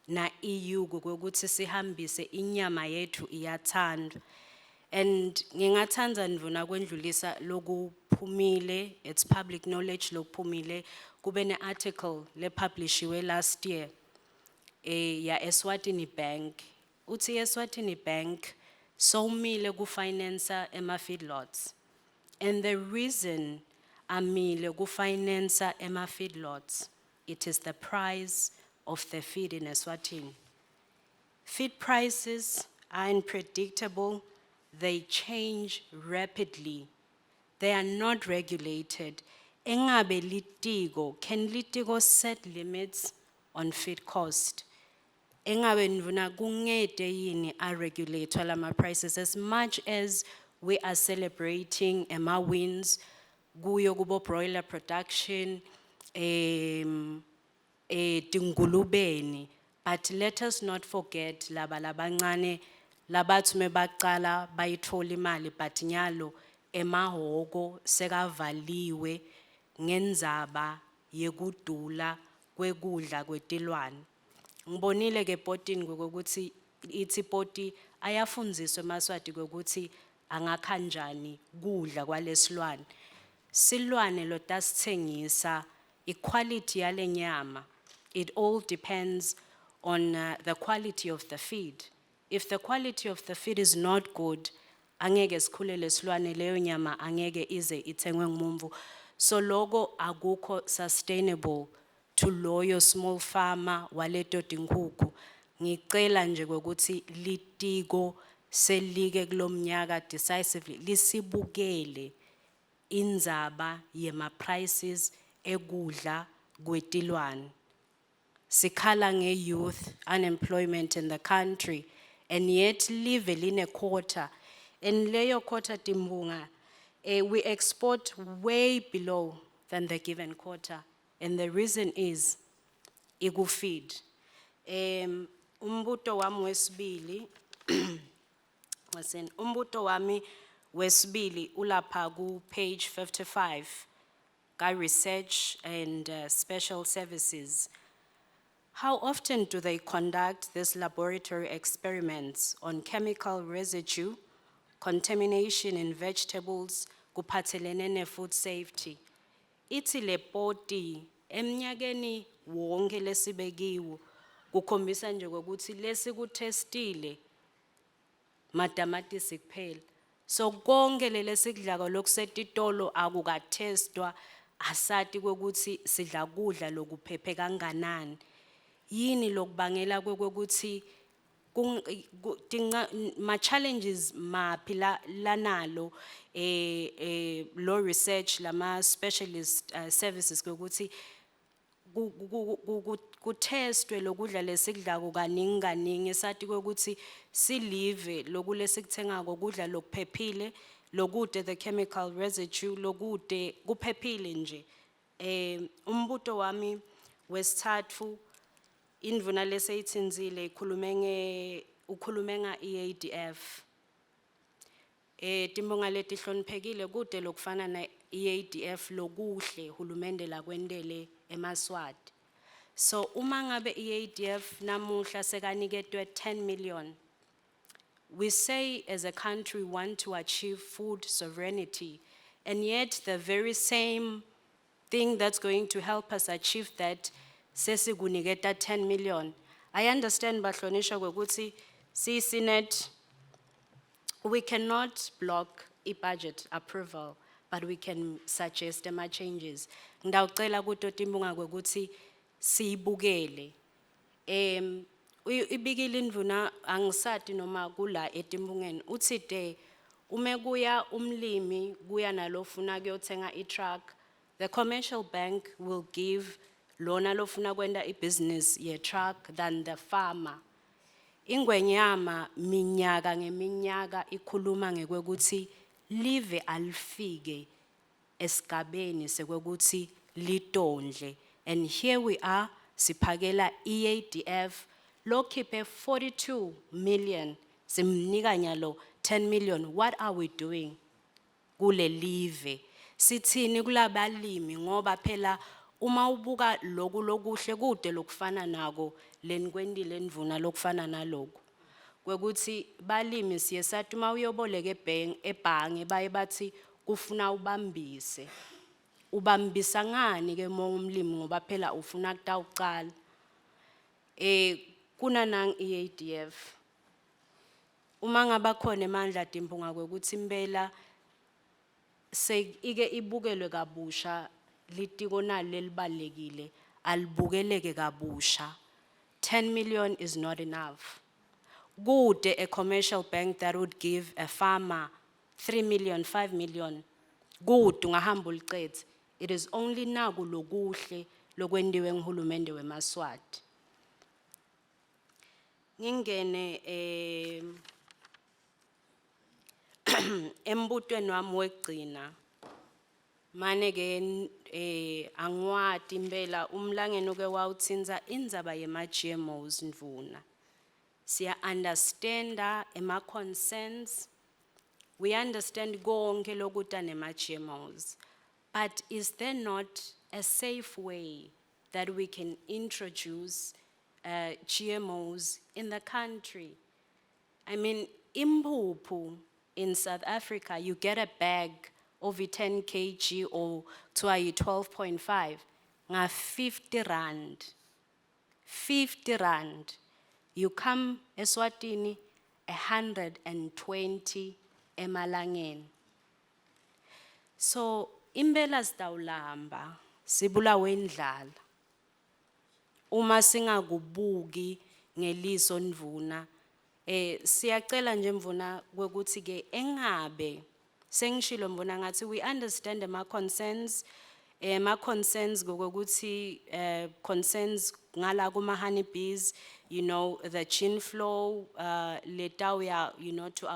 [SPEAKER 2] na EU kokuthi sihambise inyama yethu iyathandwa. And ngingathanda ndvuna kwendlulisa lokuphumile, it's public knowledge lokuphumile kube ne article le publishiwe last year ya Eswatini Bank. Uthi Eswatini Bank sowumile ku finance ema feedlots. And the reason amile ku finance ema feedlots, it is the price of the feed in Eswatini. Feed prices are unpredictable, they change rapidly, they are not regulated. Engabe litiko, can litiko set limits on feed cost? Engabe ndvuna kungete yini a regulator lama prices as much as we are celebrating ema wins kuyo kubo broiler production tingulubeni, but let us not forget laba labancane labathi mebaqala bayithola imali but nyalo emahoko sekavaliwe ngendzaba yekudula kwekudla kwetilwane. Ngibonile ke potini kokuthi ithi poti ayafundziswa eMaswati kokuthi angakhanjani kudla kwalesilwane. Silwane lotasithengisa equality yale nyama. It all depends on the quality of the feed. If the quality of the feed is not good, angeke sikhulele silwane leyo nyama angeke ize ithengwe ngumuntu. So logo akukho sustainable to loyo small farmer waleto tinkukhu. Ngicela nje ukuthi litiko selike kulomnyaka decisively lisibukele indzaba yema prices ekudla kwetilwane. Sikhala nge-youth unemployment in the country, and yet live line quota. And leyo quota timbunga, we export way below than the given quota. And the reason is, igu feed. Umbuto wami wesibili, umbuto wami wesibili ulapha ku page 55, ka research and special services. How often do they conduct these laboratory experiments on chemical residue, contamination in vegetables, kuphathelene ne food safety? Ithi le poti emnyakeni wonke lesibekiwe kukhombisa nje ukuthi lesikutestile mathematics kuphela. So konke lesikudlako lokusetitolo akukatestwa, asati kokuthi sidla kudla lokuphephe kanganani. Yini lokubangela kokuthi ma challenges maphi lanalo law research lama specialist services kokuthi kutestwe lokudla lesikudlako kaningi esati kokuthi silive lokule sikuthengako kudla lokuphephile lokude the chemical residue lokude kuphephile nje. Umbuto wami wesithathu indvuna leseyitsinzile ukhulumenga EADF. Timbonga leti hloniphekile kude lokufana na EADF lokuhle hulumende la kwendele eMaswati. So uma ngabe EADF namuhla sekaniketwe 10 million. We say as a country want to achieve food sovereignty, and yet the very same thing that's going to help us achieve that sesiguniketa 10 million I understand bahlonishwa ukuthi si Senate we cannot block i-budget approval, but we can suggest ama changes. Ngidawucela kuto Timbunga ukuthi siyibukele. Ibikile indvuna angisati noma kula eTimbungeni uthi de ume kuya umlimi kuya nalofuna kuyothenga i-truck, the commercial bank will give lona lofuna kwenda i-business ye-truck than the farmer. Ingwenyama minyaka ngeminyaka ikhuluma ngekuthi live alifike esigabeni sekwekuthi litondle, and here we are siphakela EADF lokhiphe 42 million simnika nyalo 10 million. What are we doing kule live? Sithini kulabalimi ngoba phela uma ubuka lokuhle kude lokufana nako lenikwendile ndvuna lokufana naloku kwekuthi balimi siyesathi uma uyoboleka ebhange baye bathi kufuna ubambisa ngani ke umlimi ngoba phela ufuna kutawuqala kuna nang EADF uma ngaba khona emandla Timbunga kwekuthi impela ike ibukelwe kabusha litiko nalo lelibalekile alibukeleke kabusha. 10 million is not enough. Good, a commercial bank that would give a farmer 3 million, 5 million. Good, ungahamba uliqede. It is only now kulokuhle lokwendiwe nguhulumende weMaswati. Ngingene embutweni wami wekugcina. Mane ke angwati impela umlangeno ke wawutsinza indzaba yema GMOs ndvuna. Siya understanda ema concerns. We understand konke lokuta nema GMOs. But is there not a safe way that we can introduce GMOs in the country? I mean, impuphu in South Africa, you get a bag of 10 kg or to 12.5, nga 50 rand. 50 rand. You come Eswatini, 120 emalangeni. So, imbela zitawulamba, sibulawe indlala. Uma singakubuki ngeliso ndvuna, siyacela nje mvuna kwekuthi ke engabe sengishilo mbona ngathi we understand ma concerns gokuthi concerns ngala kuma honeybees, you know, the gene flow letawuya, you know, to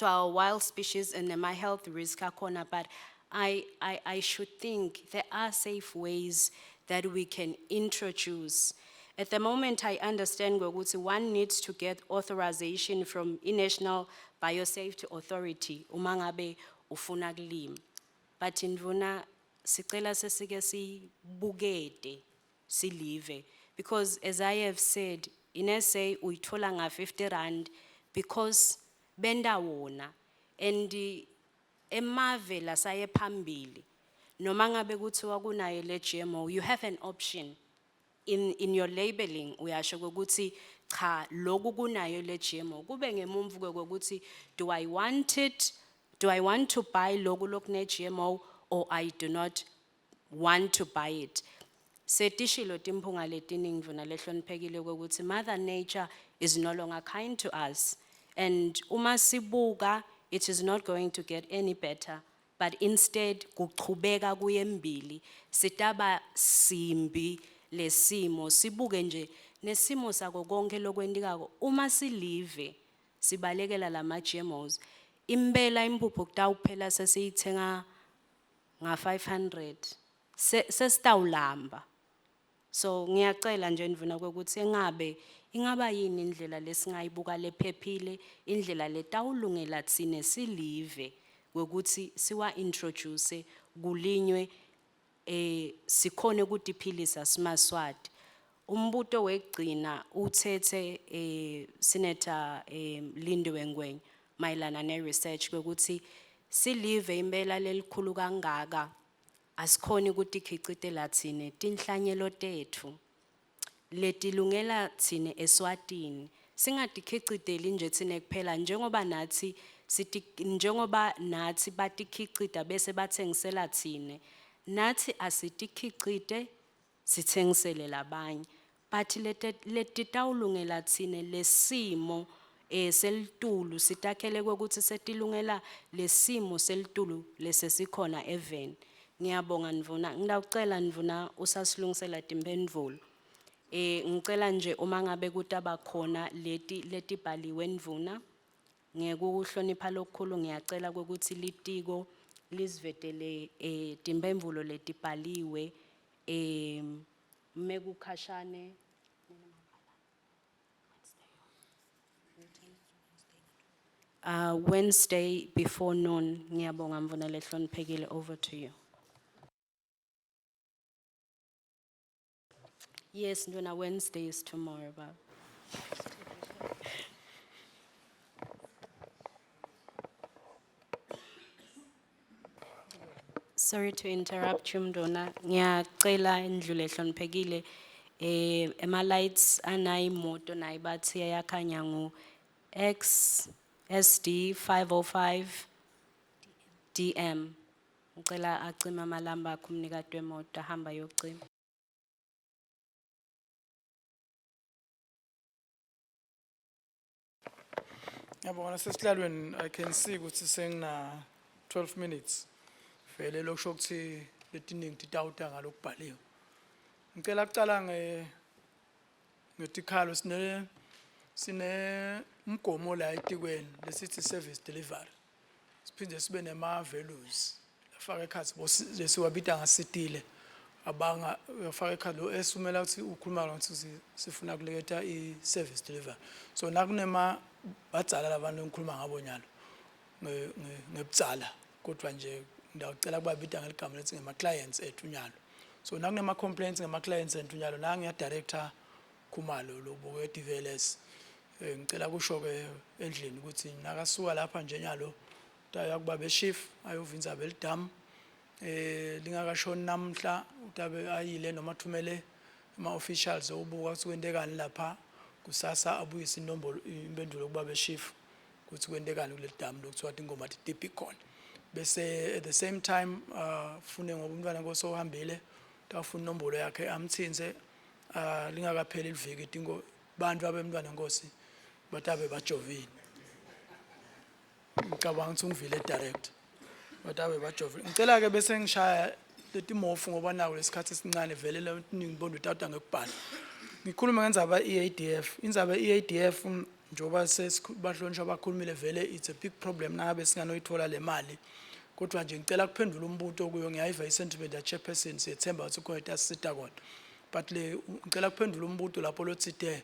[SPEAKER 2] our wild species and my health risk akhona, but I should think there are safe ways that we can introduce. At the moment, I understand gokuthi one needs to get authorization from i-National Biosafety Authority uma ngabe ufuna kulima. But indvuna sicela sesike sibukete silive, because as I have said, in SA uyithola nga 50 rand because benda wona, and emave lasaye phambili noma ngabe kuthiwa kunayo le GMO, you have an option in your labeling. Uyasho ukuthi cha loku kunayo le GMO, kube ngemumvu kokuthi do I want it, do I want to buy loku lokune GMO or I do not want to buy it. Setishilo timphunga letiningi mvuna lehloniphekile kokuthi Mother Nature is no longer kind to us, and uma sibuka it is not going to get any better, but instead kuchubeka kuyembili sitaba simbi lesimo sibuke nje nesimo sako konke lokwendikako uma silive sibalekela lama GMOs. Imbela impuphu kutawuphela sesiyithenga nga 500 sesitawulamba. So ngiyacela nje ndivuna ukuthi ingaba yini indlela lesingayibuka lephephile, indlela letawulungela tsine silive kwekuthi siwa introduce kulinywe sikhone ukudiphilisa simaswati. Umbuto wekugcina uthethe Senator Lindiwe Ngwenya mayelana ne research kwekuthi silive impela lelikhulu kangaka asikhoni ukuthi khichite lathine tinhlanyelo tethu letilungela tsine eSwatini singatikhiciteli nje tsine kuphela njengoba nathi batikhicita bese bathengisela tsine nathi asitikhicite sithengisele labanye but letitawulungela tsine lesimo selitulu sitakhele ukuthi setilungela lesimo selitulu lesesikhona even ngiyabonga Ndvuna ngidawucela Ndvuna usasilungisela timphendvulo ngicela nje uma ngabe kutaba khona letibhaliwe Ndvuna ngekuhlonipha lokukhulu ngiyacela ukuthi litiko lisivetele timphendvulo letibhaliwe mekukhashane Wednesday before noon ngiyabonga Mvuna lehloniphekile over to you. Yes, Ndvuna, Wednesday is tomorrow, Baba. Sorry to interrupt you, Ndvuna. Ngiyacela indlule ehloniphekile ema lights anayimoto nayibathi yakhanya ngu XSD 505 DM. Ngicela acima amalamba akho umnikati wemoto ahamba yocima.
[SPEAKER 3] Yabona sesihlalweni I can see ukuthi sengina 12 minutes. Vele lokusho ukuthi letiningi titawuta ngalokubhaliwe. Ngicela kucala ngetikhalo sine umgomo la etikweni lesithi service delivery. Siphinde sibe nema values. Lafaka ekhathi lesiwabita ngasitile abanga uyafaka ekhathi lo esumela ukuthi ukhuluma ukuthi sifuna kuleketa i-service delivery. So nakunema badzala labantu engikhuluma ngabo nyalo ngebudzala kodwa nje ngiyacela kubabita ngeligama lethi ngema clients ethu nyalo. So nakunema complaints ngema clients ethu nyalo la ngiya director Khumalo lo boke DVLS ngicela kusho ke endlini ukuthi nakasuka lapha nje nyalo taya kubabe chief ayovinza belidam lingakashoni namhla utabe ayile noma thumele ama officials obuka ukuthi kwendekani lapha kusasa abuyisa inombolo impendulo kubabe chief ukuthi kwendekani kule dam lokuthiwa ingoma tipi khona bese at the same time fune ngoba umntwana ngosohambile tafuna inombolo yakhe amthinze lingakapheli iviki idingo bantu abemntwana nkosi batabe bajovile ngicabanga ukuthi ungivile direct batabe bajovile ngicela ke bese ngishaya letimofu ngoba nawo lesikhathi esincane vele leningi bondo tata ngekubhala ngikhuluma ngendzaba EADF indzaba EADF njoba sesibahlonishwa abakhulumile vele it's a big problem nangabe singanoyithola le mali kodwa nje ngicela kuphendula umbuto kuyo ngiyayiva isentiment ya chairperson siyethemba ukuthi khona tasisita kona but le ngicela kuphendula umbuto lapho lotsite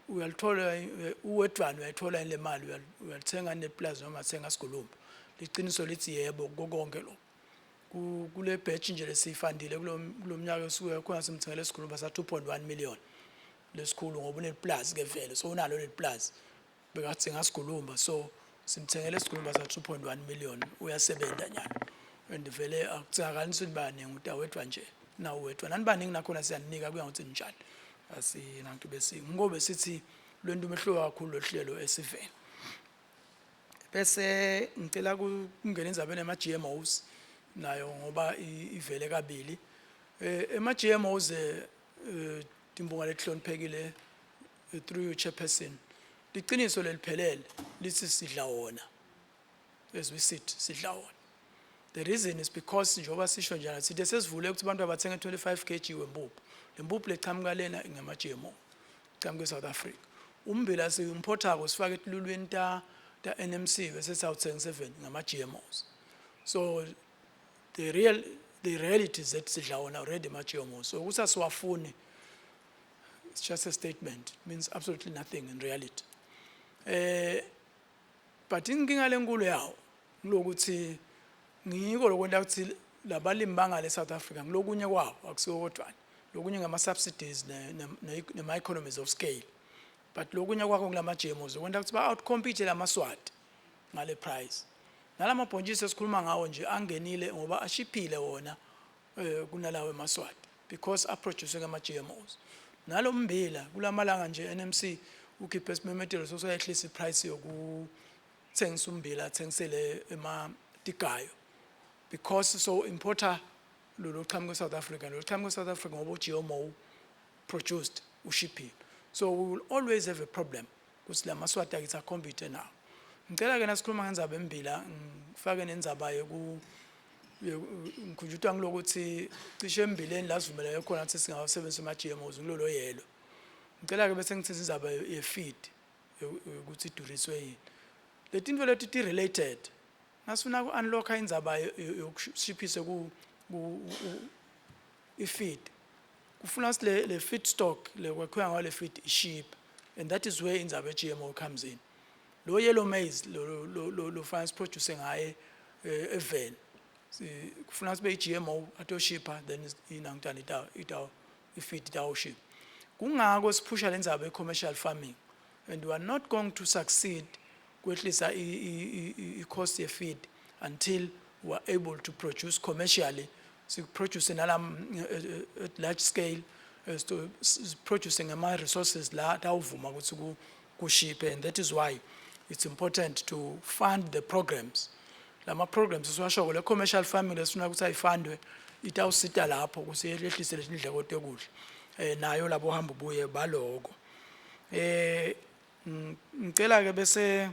[SPEAKER 3] uyalithola uwedwana uyayithola le mali uyalithenga neplaza noma thenga sigolomba liqiniso lithi yebo konke lo kule batch nje lesifandile kulomnyaka osuke khona simthengele sigolomba sa 2.1 million lesikhulu ngoba uneplaza ke vele so unalo leplaza bekathi ngasigolomba so simthengele sigolomba sa 2.1 million uyasebenza nyalo and vele akutshakalisi bani ngutawetwa nje nawo wethu nanibaningi nakhona siyanika kuya ngokuthi njani asinanto bese ngobe sithi lento umehlo kakhulu lohlelo esiveni bese ngicela kungena indzaba nema GMOs nayo ngoba ivele kabili ema GMOs timbonga lehloniphekile through you chairperson liqiniso leliphelele lithi sidla wona as we sit sidla wona. The reason is because njoba sisho njalo sithi sesivule ukuthi abantu abathenga 25 kg wempuphu lempuphu lechamuka lena ngama GMO chamuka eSouth Africa umbila siimporta ko sifake etilulweni ta NMC bese sawuthengisa 7 ngama GMOs so the reality is that sidla wona already ama GMOs so kusasiwafuni it's just a statement it means absolutely nothing in reality but inkinga lenkulu yawo lokuthi ngiko lokwenda ukuthi labalimi bangale South Africa ngilokunye kwawo akusiwo kodwa lokunye ngama subsidies nema economies of scale but lokunye kwakho ngilama GMOs kwenda ukuthi ba outcompete lamaswati ngale price nalama bhontshisi esikhuluma ngawo nje angenile ngoba ashiphile wona kunalawe emaswati because aproduce ngama GMOs nalombila kulamalanga nje NMC ukhiphe isimemethelo sokuyehlisa iprice yokuthengisa umbila athengisele ematikayo because so importer lo qhamuka South Africa lo qhamuka South Africa ngoba GMO produced ushipile. So we will always have a problem because la maswati akitha compete now. Ngicela ke nasikhuluma ngendzaba embila ngifake nendzaba ngikhujutwa ngilokuthi cishe embileni la sivumela khona ukuthi singawasebenzisa ama GMOs ngilolo yelo. Ngicela ke bese ngithethe indzaba ye-feed ukuthi iduriswe yini. Letinto leti ti related. Nasifuna ku-unlocka indzaba yokushiphise i-feed. Kufuna le feedstock kwakhiwa ngayo le feed iship, and that is where indzaba ye-GMO comes in. Lo yellow maize lo finance producer ngaye even kufuna sibe i-GMO atoshipha then inangitana ita i-feed itawuship. Kungako siphusha le ndzaba ye-commercial farming, and we are not going to succeed kwehlisa i-cost ye-feed until we are able to produce commercially. So producing at large scale, to producing ama resources la tawuvuma ukuthi kushiphe, and that is why it's important to fund the programs. Lama programs siwasho le commercial farming lesifuna ukuthi ayifundwe itawusita lapho ukuthi yehlise lezindleko tekudla nayo labo hamba buye baloko. Ngicela ke bese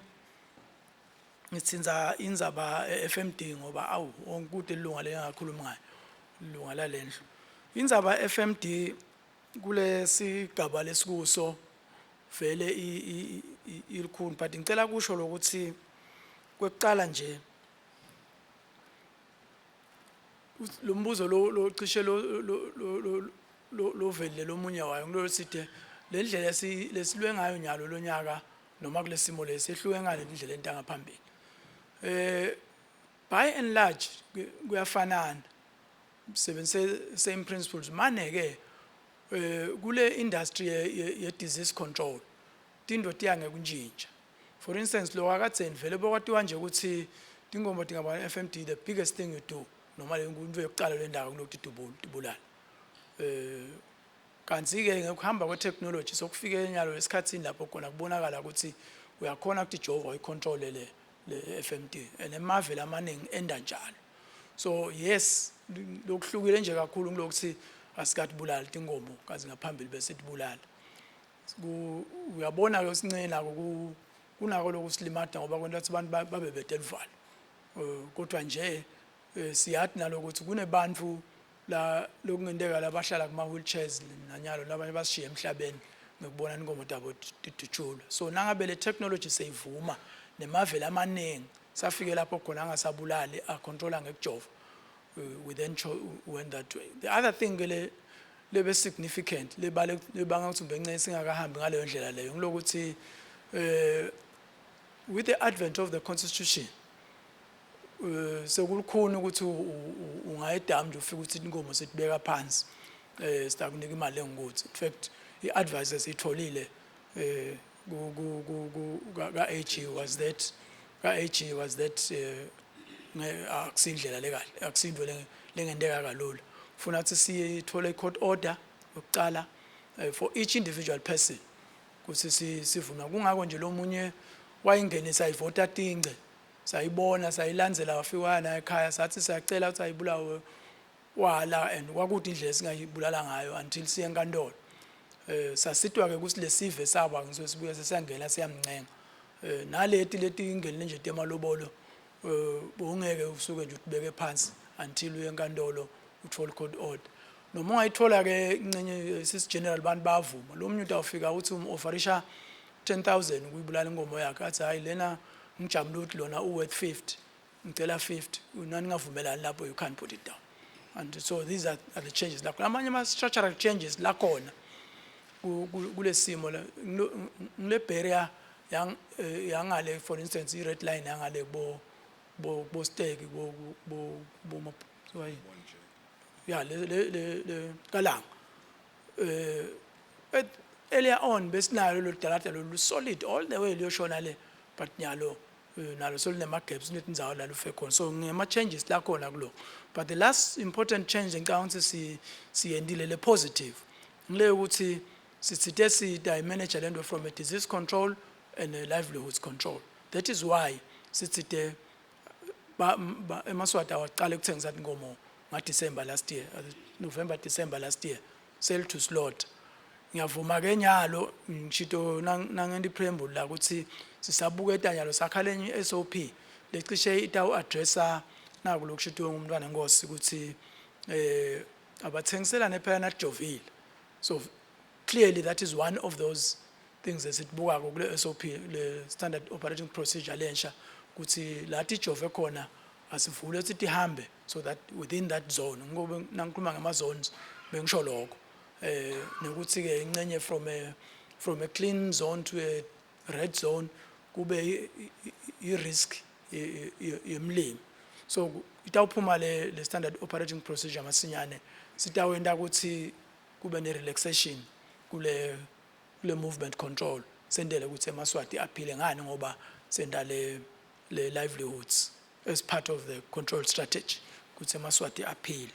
[SPEAKER 3] ngitsinza indzaba FMD ngoba awu onkude ilunga lengakhuluma ngayo ilunga lalendlu. Indzaba FMD kule sigaba lesikuso vele ilikhulu, but ngicela kusho lokuthi kwekuqala nje lo mbuzo lo cishe lo vele lomunye wayo ngilosithe le ndlela lesilwe ngayo nyalo lonyaka noma kulesimo lesihluke ngale indlela entanga phambili. By and large kuyafanana sebenzise same principles maneke kule industry ye disease control tinto tiyange kunjinja. For instance lo akatseni vele bokwatiwa nje ukuthi tingomo tingaba FMD the biggest thing you do noma le nto yokuqala le ndawo kunokuthi tibulala. Kanti ke ngekuhamba kwe technology sokufika enyalo esikhatsini lapho khona kubonakala ukuthi uyakhona ukuthi Jehova icontrol le FMD and emavela amaningi enda njalo. So yes lokuhlukile nje kakhulu ngilokuthi asikathi bulala tingomo kazi ngaphambili bese tibulala. Uyabona ke usincela kunako lokusilimata ngoba kwenta ukuthi abantu babe bedelivalo. Kodwa nje siyathi nalokuthi kunebantu la lokungenteka labahlala kuma wheelchairs nanyalo labanye basishiya emhlabeni ngikubona inkomo dabo titujula. So nangabe le technology seyivuma nemavela amaningi safike lapho khona angasabulali acontrola ngekujova, we then went that way. The other thing lebe significant lebanga ukuthi ubencane singakahambi ngaleyo ndlela leyo ngilokuthi with the advent of the constitution sekulukhona ukuthi ungayedama nje ufike ukuthi inkomo setibeka phansi sitakunika imali engukuthi. In fact i-advice sitholile ka-AG was that akusindlela lekahle akusindwe lengendeka kalula. Funa ukuthi sithole i-court order yokuqala for each individual person ukuthi sivuna. Kungako nje lomunye wayingenisa ivota tince sayibona sayilandzela wafika naye ekhaya sathi siyacela ukuthi ayibulawe wala and kwakuthi indlela singayibulala ngayo until siye enkantolo. Sasitwa ke ukuthi lesive saba ngizosibuya sesiyangena siyamncenga leti ingene nje temalobolo ungeke usuke nje utibeke phansi until uye enkantolo uthole court order. Noma ungayithola ke incenye sis general bantu bavuma lo mnyu utawufika uthi offerisha 10,000 ukuyibulala ingomo yakhe athi hayi lena ngijamula ukuthi lona worth 50 ngicela 50 unani ngavumelani lapho you can't put it down. And so these are the changes la amanye ama structural changes la khona kulesimo la ngile barrier yangale for instance I red line yangale bo stake bo sorry yeah le kalanga earlier on besinalo lo dalata lo solid all the way liyoshona le but nyalo nalo solid nema gaps netindzawo la lufe khona. So ngema changes la khona kulo, but the last important change engicabanga ukuthi siyendile le positive ngile ukuthi Sitsite sida i-manager lento from a disease control and a livelihoods control. That is why sitsite emaswati awaqala ukuthengisa inkomo December last year, November, December last year, sell to slaughter. Ngiyavuma ke nyalo ngishito nangendi preamble la ukuthi sisabuketa nyalo sakhalenye SOP lecishe itawu addressa naku lokushito ngumntwana enkosi ukuthi abathengiselane phela najovile. So clearly that is one of those things esitbuka kule SOP le standard operating procedure lensha ukuthi lathi jove khona asivule sithi hambe so that within that zone ngoba nangikhuluma ngama zones bengisho lokho nokuthi ke incenye from a clean zone to a red zone kube I risk yemlimi. So itawuphuma le standard operating procedure masinyane sitawenda ukuthi kube ne relaxation kule movement control sendele ukuthi emaswati aphile ngani ngoba senda le livelihoods as part of the control strategy ukuthi emaswati aphile.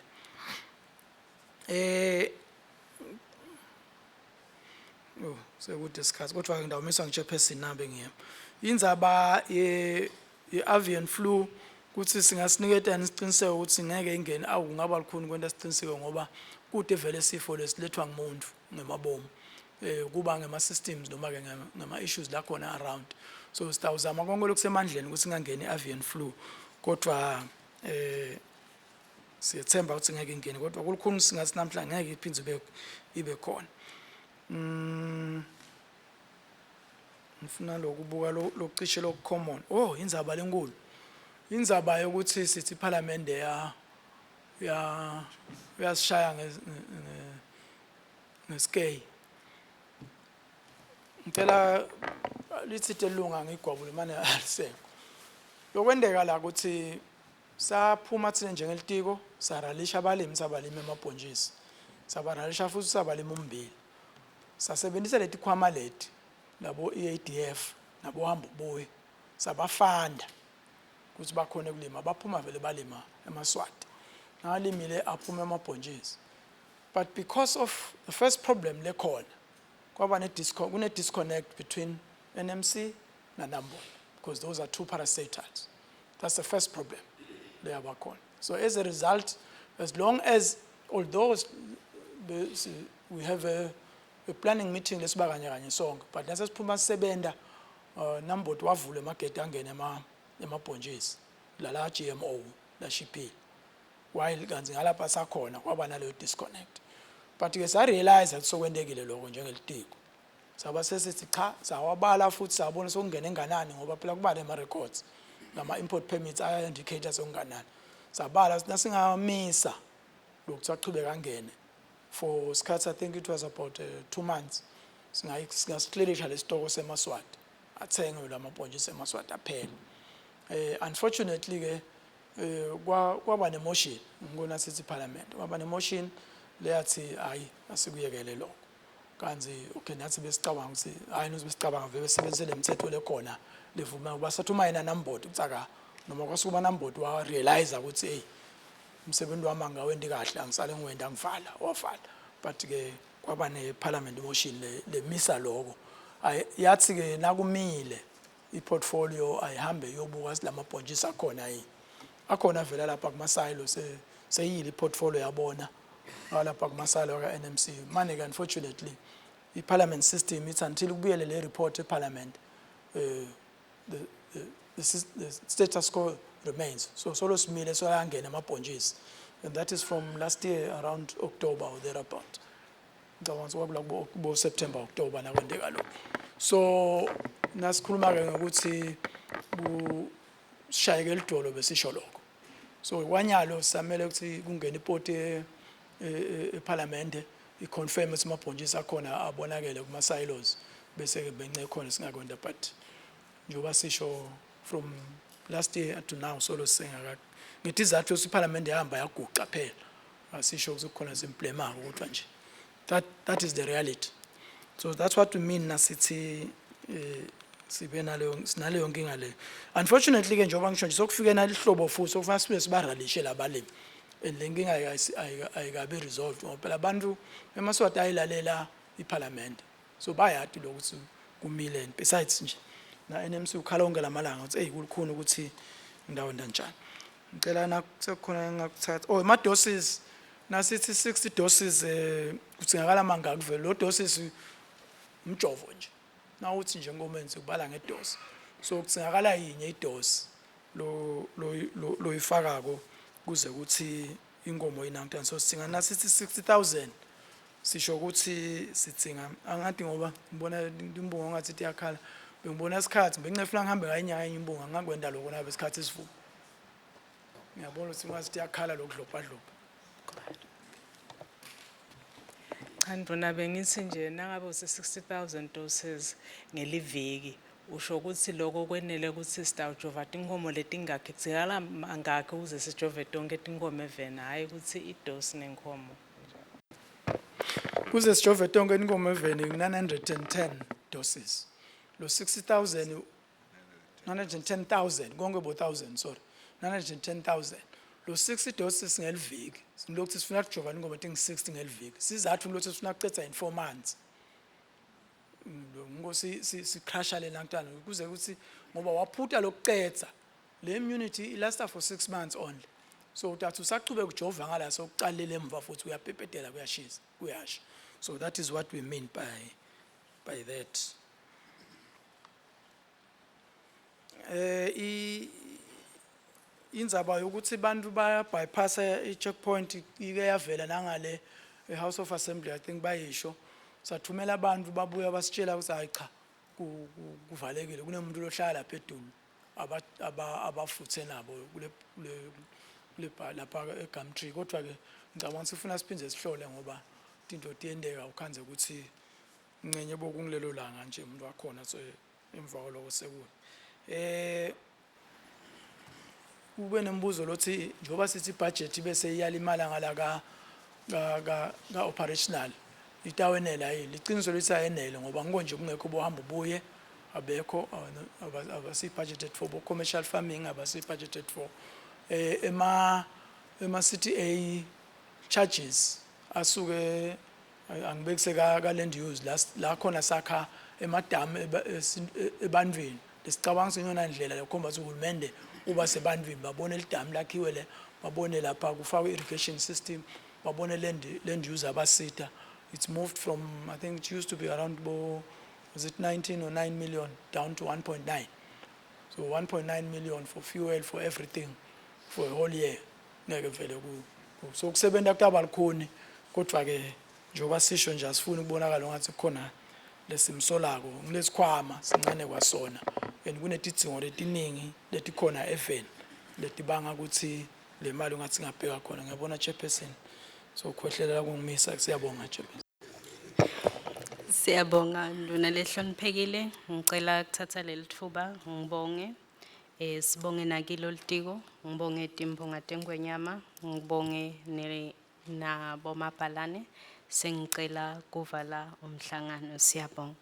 [SPEAKER 3] Sekudiscuss kodwa ke ndawumisa ngichairperson nambe ngiyema indzaba ye-avian flu ukuthi singasiniketa isiqiniseko ukuthi ngeke ingene awungaba likhuni kwenta isiqiniseko ngoba kude vele sifo lesilethwa ngumuntu ngemabomu kuba ngema systems noma ke ngama issues la khona around. So sitawuzama konke lokusemandleni ukuthi singangeni avian flu kodwa siyethemba ukuthi ngeke ingene kodwa kulukhuni singathi namhlanje ngeke iphindze ibe khona. Ngifuna lokubuka lokucishe lokucommon. Oh indzaba lenkulu. Indzaba yokuthi sithi iParliament yasishaya ngesikey. Ngicela lithi telunga ngigwabule manje alisekho. Lokwendeka la ukuthi saphuma thina njengelitiko saralisha abalimi sabalimi emabhonjisi. Sabaralisha futhi sabalimi umbili. Sasebenzisa leti khwama leti labo EADF nabo hamba boy sabafanda ukuthi bakhona kulima baphuma vele balima emaswati nalimile aphuma emabhonjisi. But because of the first problem lekhona kwaba kune disconnect between NMC na NAMBO because those are two parastatals. That's the first problem there abakhona. So as a result, as long as although we have a planning meeting lesibakanye kanye sonke but nase siphuma sisebenta NAMBO wavula emagate angene emabhonjisi la GMO la shiphile while kanzi ngalapha sakhona kwaba naleyo disconnect. But ke sa realize ukuthi sokwendekile lokho njengelitiko saba sesithi cha sawabala futhi sabona sokungena enganani ngoba phela kuba le records ngama import permits aya indicators onganani sabala nasingamisa lokuthiwa aqhubeka angene for skats. I think it was about 2 months singasiklerisha lesitoko semaswati athenge lamabhonjisi emaswati aphela. Unfortunately ke kwaba ne motion ngona sithi iParliament kwaba ne motion leyathi hayi asikuyekele lokho kanzi okay nathi besicabanga ukuthi hayi nozibesicabanga vele sebenzele imithetho lekhona levuma basathuma yena NAMBOD utsaka noma kwasukuba NAMBOD wa realize ukuthi hey umsebenzi wami angawendi kahle angisale ngiwenda ngivala wafala. But ke kwaba ne parliament motion le misa lokho yathi ke nakumile iportfolio ayihambe yobuka silamabhonjisi akhona yini akhona vela lapha kumasilo seyili portfolio yabona lapha kumasilo ka NMC manje unfortunately iParliament system it's until kubuyele le report eParliament the status quo remains. So solo simile so yangena amabhonjisi and that is from last year around October or thereabout. Ngicabanga ukuthi kubo September October nakwendeka lo. So nasikhuluma ke ngokuthi bushayeke lidolo besisho lokho. So kwanyalo samele ukuthi kungena ipoti eParliament iconfirm ukuthi amabhonjisi akhona abonakele kuma silos bese ke bence khona singakwenda but njoba sisho from last year to now solo singaka ngithi izathu iParliament yahamba yaguqa phela asisho ukuthi kukhona izimplemaka kodwa nje that is the reality. So that's what we mean nasithi sibe naleyo nkinga le. Unfortunately ke njoba ngisho nje sokufike nalihlobo futhi sokufanele sibe sibaralishe labalimi le nkinga ayikabe resolved ngoba phela abantu emaswati ayilalela iParliament. So bayati lokuthi kumile besides nje na NMC ukhala onke lamalanga uthi kulukhuni ukuthi indawo ndanjani. Ngicela nakusekhona ngakuthatha. Oh ama doses nasithi 60 doses kuthingakala mangaki vele lo doses umjovo nje. Na uthi nje ngomenzi ubala ngedosi. So kuthingakala yinye idosi lo ifakako kuze ukuthi inkomo inamntwana so sithinga nasithi 60,000 sisho ukuthi sithinga angathi ngoba ngibona imbunga ngathi iyakhala bengibona isikhathi bengicefuna ngihambe ngayinyaka enye imbunga ngakwenda lokho nabe isikhathi esivuka ngiyabona ukuthi ngathi iyakhala lokudlopha
[SPEAKER 7] Cha ndvuna bengithi nje nangabe use 60,000 doses ngeliviki usho ukuthi lokho kwenele ukuthi sitawujova tinkomo letingakhi kudzingakala mangakhi ukuze sijove tonke tinkomo evena hayi ukuthi idosi nenkomo
[SPEAKER 3] kuze sijove tonke inkomo eveni 910 doses lo 60,000 910,000 konke bo 1000 sorry 910,000 lo 60 doses ngeliviki ngilokhu sifuna ukujova inkomo etingi 60 ngeliviki sizathu ngilokhu sifuna ukucetha in 4 months ngosi sicrasha le nantana kuze ukuthi ngoba waphutha lokucetha le immunity ilasta for 6 months only so uthathu usachube kujova ngala so uqalele emva futhi uyapepetela kuyashisa kuyasha so that is what we mean by that indzaba yokuthi bantu baya bypass I checkpoint ike yavela nangale House of Assembly I think bayisho sathumela abantu babuya basitshela ukuthi hayi cha kuvalekile kunemuntu lohlala lapha edulu abafuthe nabo kule lapha eGumtree kodwa ke ngicabanga sifuna siphinde sihlole ngoba into tiyendeka ukhanze ukuthi ncenye bokungilelo langa nje umuntu wakhona so emva kwaloko sekuwe kube nembuzo lothi njoba sithi budget bese iyalimala ngala ka operational itawenela yini liqiniso lithi ayenele ngoba ngonje kungekho bohamba ubuye abekho abasi budgeted for commercial farming abasi budgeted for ema CTA charges asuke angibekise ka land use la khona sakha emadam ebandwini lesicabanga sinyona indlela lekhomba ukuthi uhulumende uba sebandwini babone lidam lakhiwe le babone lapha kufakwe irrigation system babone land use abasita it's moved from I think it used to be around was it 19 or 9 million down to 1.9 so 1.9 million for fuel for everything for a whole year ngeke vele so kusebenza kutaba likhoni kodwa ke njoba sisho nje asifuni ukubonakala ngathi khona lesimsolako ngilesikhwama sincane kwasona and kunetidzingo letiningi letikhona even letibanga ukuthi le mali ungathi ngabheka khona ngiyabona chairperson so khwehlelela kungimisa siyabonga chairperson
[SPEAKER 2] Siyabonga nduna lehloniphekile ngicela ukuthatha leli thuba ngibonge sibonge nakilo litiko ngibonge Timbonga Tengwenyama ngibonge nabomabhalane sengicela kuvala umhlangano siyabonga